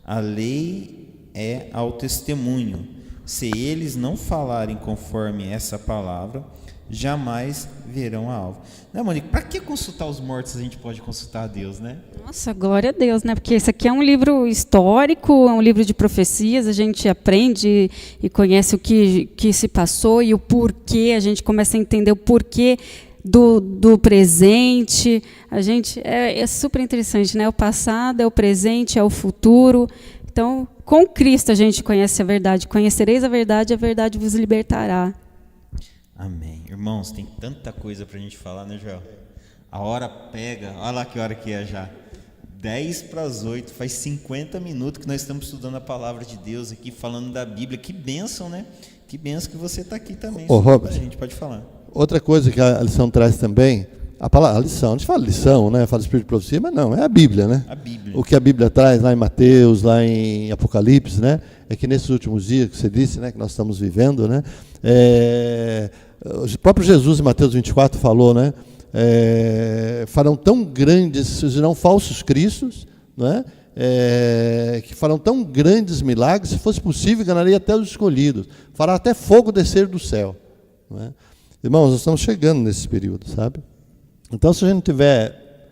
A lei é ao testemunho. Se eles não falarem conforme essa palavra, jamais verão a alvo. Né, Monique? Para que consultar os mortos se a gente pode consultar a Deus, né? Nossa, glória a Deus, né? Porque esse aqui é um livro histórico, é um livro de profecias, a gente aprende e conhece o que se passou e o porquê, a gente começa a entender o porquê do presente. A gente é super interessante, né? O passado é o presente, é o futuro. Então, com Cristo a gente conhece a verdade. Conhecereis a verdade vos libertará. Amém. Irmãos, tem tanta coisa para a gente falar, né, Joel? A hora pega, olha lá que hora que é já. 7:50, faz 50 minutos que nós estamos estudando a palavra de Deus aqui, falando da Bíblia. Que bênção, né? Que bênção que você está aqui também. Robert, a gente pode falar. Outra coisa que a lição traz também, a lição, a gente fala lição, né? Fala Espírito de Profecia, mas não, é a Bíblia, né? A Bíblia. O que a Bíblia traz lá em Mateus, lá em Apocalipse, né? É que nesses últimos dias que você disse, né, que nós estamos vivendo, né? O próprio Jesus em Mateus 24 falou, né? Farão tão grandes, surgirão falsos cristos, né? Que farão tão grandes milagres, se fosse possível, enganaria até os escolhidos. Fará até fogo descer do céu, não é? Irmãos, nós estamos chegando nesse período, sabe? Então, se a gente não estiver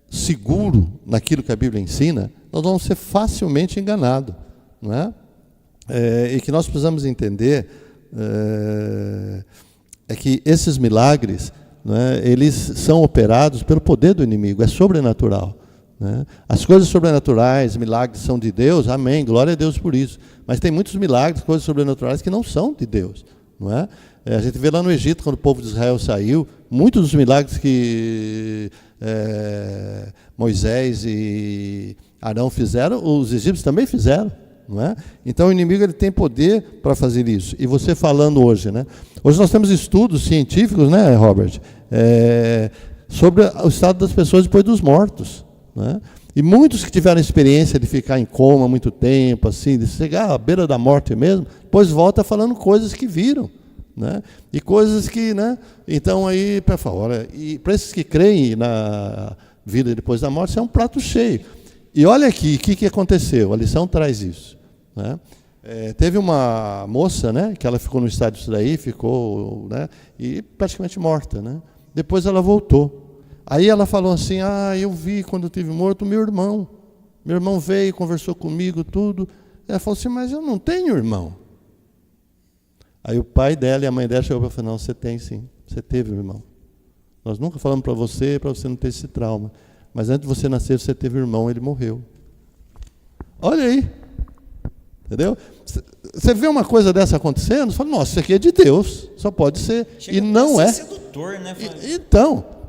seguro naquilo que a Bíblia ensina, nós vamos ser facilmente enganados, não é? E que nós precisamos entender é que esses milagres, não é, eles são operados pelo poder do inimigo, é sobrenatural. Né? As coisas sobrenaturais, milagres são de Deus, amém, glória a Deus por isso. Mas tem muitos milagres, coisas sobrenaturais que não são de Deus, não é? A gente vê lá no Egito, quando o povo de Israel saiu, muitos dos milagres que Moisés e Arão fizeram, os egípcios também fizeram, não é? Então o inimigo ele tem poder para fazer isso. E você falando hoje, né? Hoje nós temos estudos científicos, né, Robert, sobre o estado das pessoas depois dos mortos, né? E muitos que tiveram experiência de ficar em coma muito tempo, assim, de chegar à beira da morte mesmo, depois volta falando coisas que viram. Né? E coisas que, né? Então aí, para fora, e para esses que creem na vida depois da morte, isso é um prato cheio. E olha aqui, o que aconteceu? A lição traz isso, né? Teve uma moça, né? Que ela ficou no estado disso daí, ficou, né? E praticamente morta, né? Depois ela voltou. Aí ela falou assim: eu vi quando eu tive morto meu irmão. Meu irmão veio, conversou comigo, tudo. Ela falou assim: mas eu não tenho irmão. Aí o pai dela e a mãe dela chegou e falou: não, você tem sim, você teve um irmão. Nós nunca falamos para você não ter esse trauma. Mas antes de você nascer, você teve um irmão, ele morreu. Olha aí. Entendeu? Você vê uma coisa dessa acontecendo, você fala: nossa, isso aqui é de Deus, só pode ser. Chega e não é. Sedutor, né?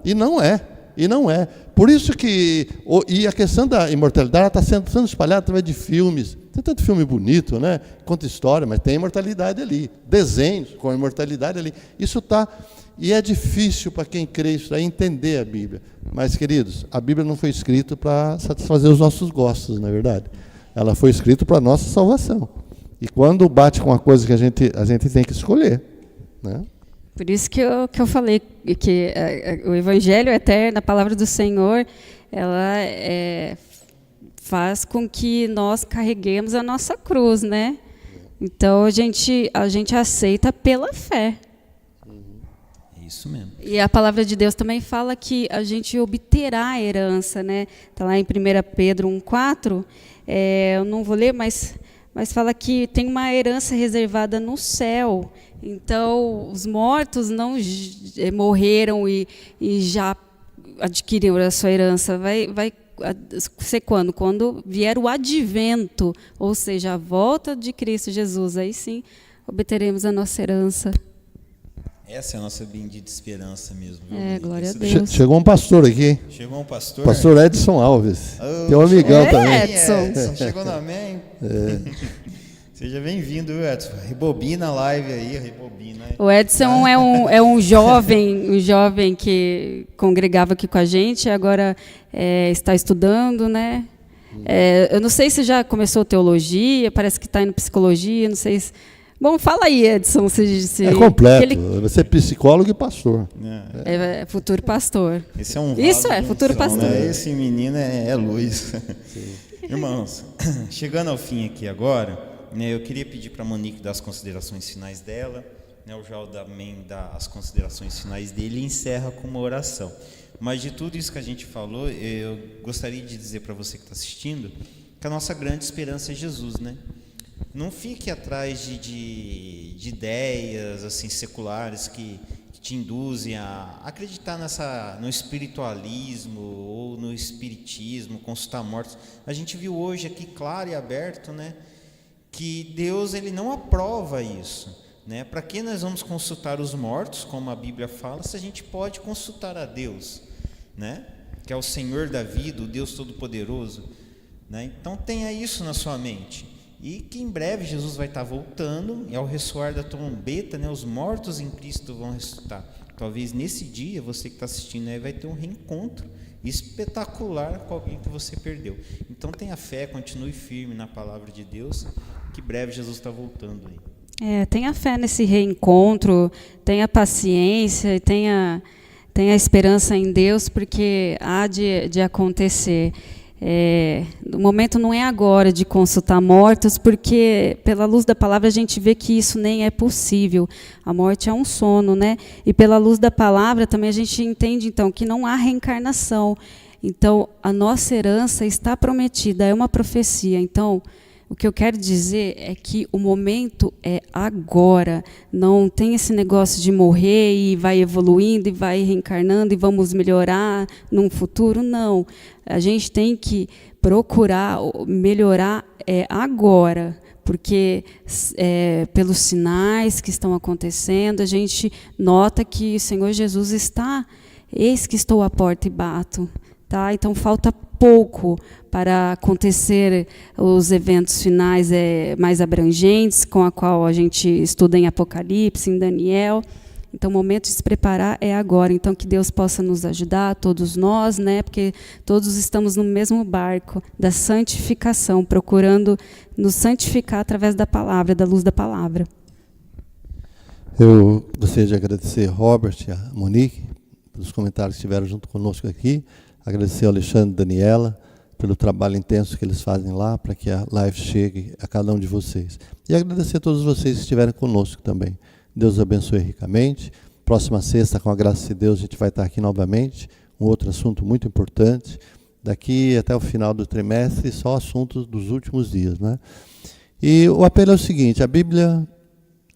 E não é. E não é. Por isso que... E a questão da imortalidade está sendo espalhada através de filmes. Tem tanto filme bonito, né? Conta história, mas tem imortalidade ali. Desenhos com imortalidade ali. Isso está... E é difícil para quem crê isso aí entender a Bíblia. Mas, queridos, a Bíblia não foi escrita para satisfazer os nossos gostos, não é verdade? Ela foi escrita para a nossa salvação. E quando bate com uma coisa que a gente tem que escolher, né? Por isso que eu falei que o Evangelho eterno, a palavra do Senhor, ela faz com que nós carreguemos a nossa cruz, né? Então a gente aceita pela fé. Isso mesmo. E a palavra de Deus também fala que a gente obterá a herança, né? Está lá em 1 Pedro 1,4. Eu não vou ler, mas fala que tem uma herança reservada no céu. Então, os mortos não morreram e já adquiriram a sua herança. Vai ser quando? Quando vier o advento, ou seja, a volta de Cristo Jesus. Aí sim, obteremos a nossa herança. Essa é a nossa bendita esperança mesmo. Viu? Glória a Deus. Chegou um pastor aqui. Chegou um pastor. Pastor Edson Alves. Teu amigão também. Edson. Chegou na amém. Seja bem-vindo, viu, Edson? Rebobina a live aí, rebobina. O Edson é um jovem que congregava aqui com a gente, agora está estudando, né? Eu não sei se já começou teologia, parece que está indo psicologia, não sei se... Bom, fala aí, Edson. Se é completo. Você é psicólogo e pastor. É futuro pastor. Esse é um Isso futuro pastor. Né? Esse menino é luz. Irmãos, chegando ao fim aqui agora, né, eu queria pedir para a Monique dar as considerações finais dela. Né, o João também dá as considerações finais dele e encerra com uma oração. Mas de tudo isso que a gente falou, eu gostaria de dizer para você que está assistindo que a nossa grande esperança é Jesus, né? Não fique atrás de ideias assim seculares que te induzem a acreditar no espiritualismo ou no espiritismo, consultar mortos. A gente viu hoje aqui claro e aberto, né, que Deus ele não aprova isso, né? Para que nós vamos consultar os mortos, como a Bíblia fala, se a gente pode consultar a Deus, né? Que é o Senhor da vida, o Deus Todo-Poderoso, né? Então tenha isso na sua mente. E que em breve Jesus vai estar voltando, e ao ressoar da trombeta, né, os mortos em Cristo vão ressuscitar. Talvez nesse dia, você que está assistindo aí, vai ter um reencontro espetacular com alguém que você perdeu. Então tenha fé, continue firme na palavra de Deus, que breve Jesus está voltando aí. Tenha fé nesse reencontro, tenha paciência e tenha esperança em Deus, porque há de acontecer. O momento não é agora de consultar mortos, porque pela luz da palavra a gente vê que isso nem é possível. A morte é um sono, né? E pela luz da palavra também a gente entende então que não há reencarnação. Então a nossa herança está prometida, é uma profecia. Então o que eu quero dizer é que o momento é agora. Não tem esse negócio de morrer e vai evoluindo e vai reencarnando e vamos melhorar num futuro. Não. A gente tem que procurar melhorar agora, porque pelos sinais que estão acontecendo, a gente nota que o Senhor Jesus está, eis que estou à porta e bato. Tá? Então falta pouco para acontecer os eventos finais mais abrangentes, com a qual a gente estuda em Apocalipse, em Daniel. Então, o momento de se preparar é agora. Então, que Deus possa nos ajudar, todos nós, né? Porque todos estamos no mesmo barco da santificação, procurando nos santificar através da palavra, da luz da palavra. Eu gostaria de agradecer a Robert e a Monique pelos comentários que estiveram junto conosco aqui. Agradecer ao Alexandre e Daniela pelo trabalho intenso que eles fazem lá para que a live chegue a cada um de vocês. E agradecer a todos vocês que estiveram conosco também. Deus abençoe ricamente. Próxima sexta, com a graça de Deus, a gente vai estar aqui novamente. Um outro assunto muito importante. Daqui até o final do trimestre, só assuntos dos últimos dias, né? E o apelo é o seguinte, a Bíblia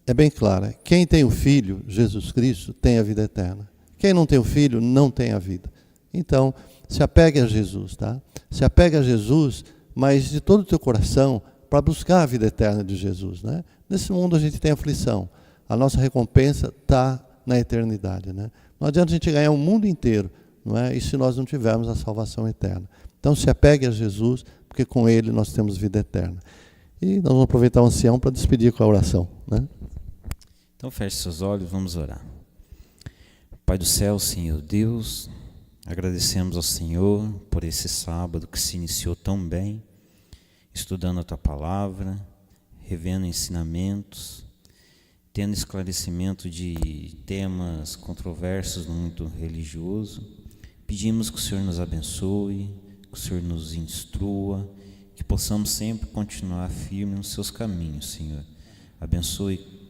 é bem clara. Quem tem o Filho, Jesus Cristo, tem a vida eterna. Quem não tem o Filho, não tem a vida. Então, se apegue a Jesus, tá? Se apegue a Jesus, mas de todo o teu coração, para buscar a vida eterna de Jesus, né? Nesse mundo a gente tem aflição. A nossa recompensa está na eternidade, né? Não adianta a gente ganhar o mundo inteiro, não é? E se nós não tivermos a salvação eterna. Então se apegue a Jesus, porque com Ele nós temos vida eterna. E nós vamos aproveitar o ancião para despedir com a oração, né? Então feche seus olhos, vamos orar. Pai do céu, Senhor Deus, agradecemos ao Senhor por esse sábado que se iniciou tão bem, estudando a Tua Palavra, revendo ensinamentos, tendo esclarecimento de temas controversos no mundo religioso. Pedimos que o Senhor nos abençoe, que o Senhor nos instrua, que possamos sempre continuar firme nos Seus caminhos, Senhor. Abençoe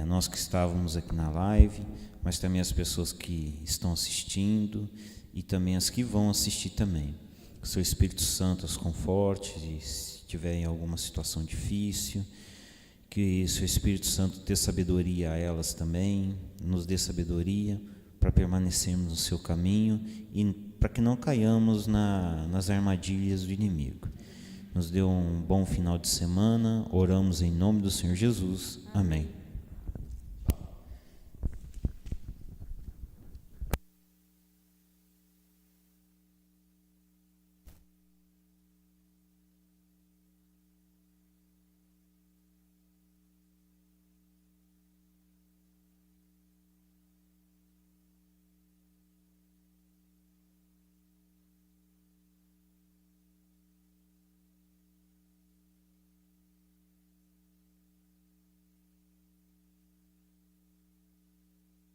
nós que estávamos aqui na live, mas também as pessoas que estão assistindo e também as que vão assistir também. Que o Seu Espírito Santo as conforte, se tiverem alguma situação difícil, que o Seu Espírito Santo dê sabedoria a elas também, nos dê sabedoria para permanecermos no Seu caminho e para que não caiamos nas armadilhas do inimigo. Nos dê um bom final de semana, oramos em nome do Senhor Jesus. Amém.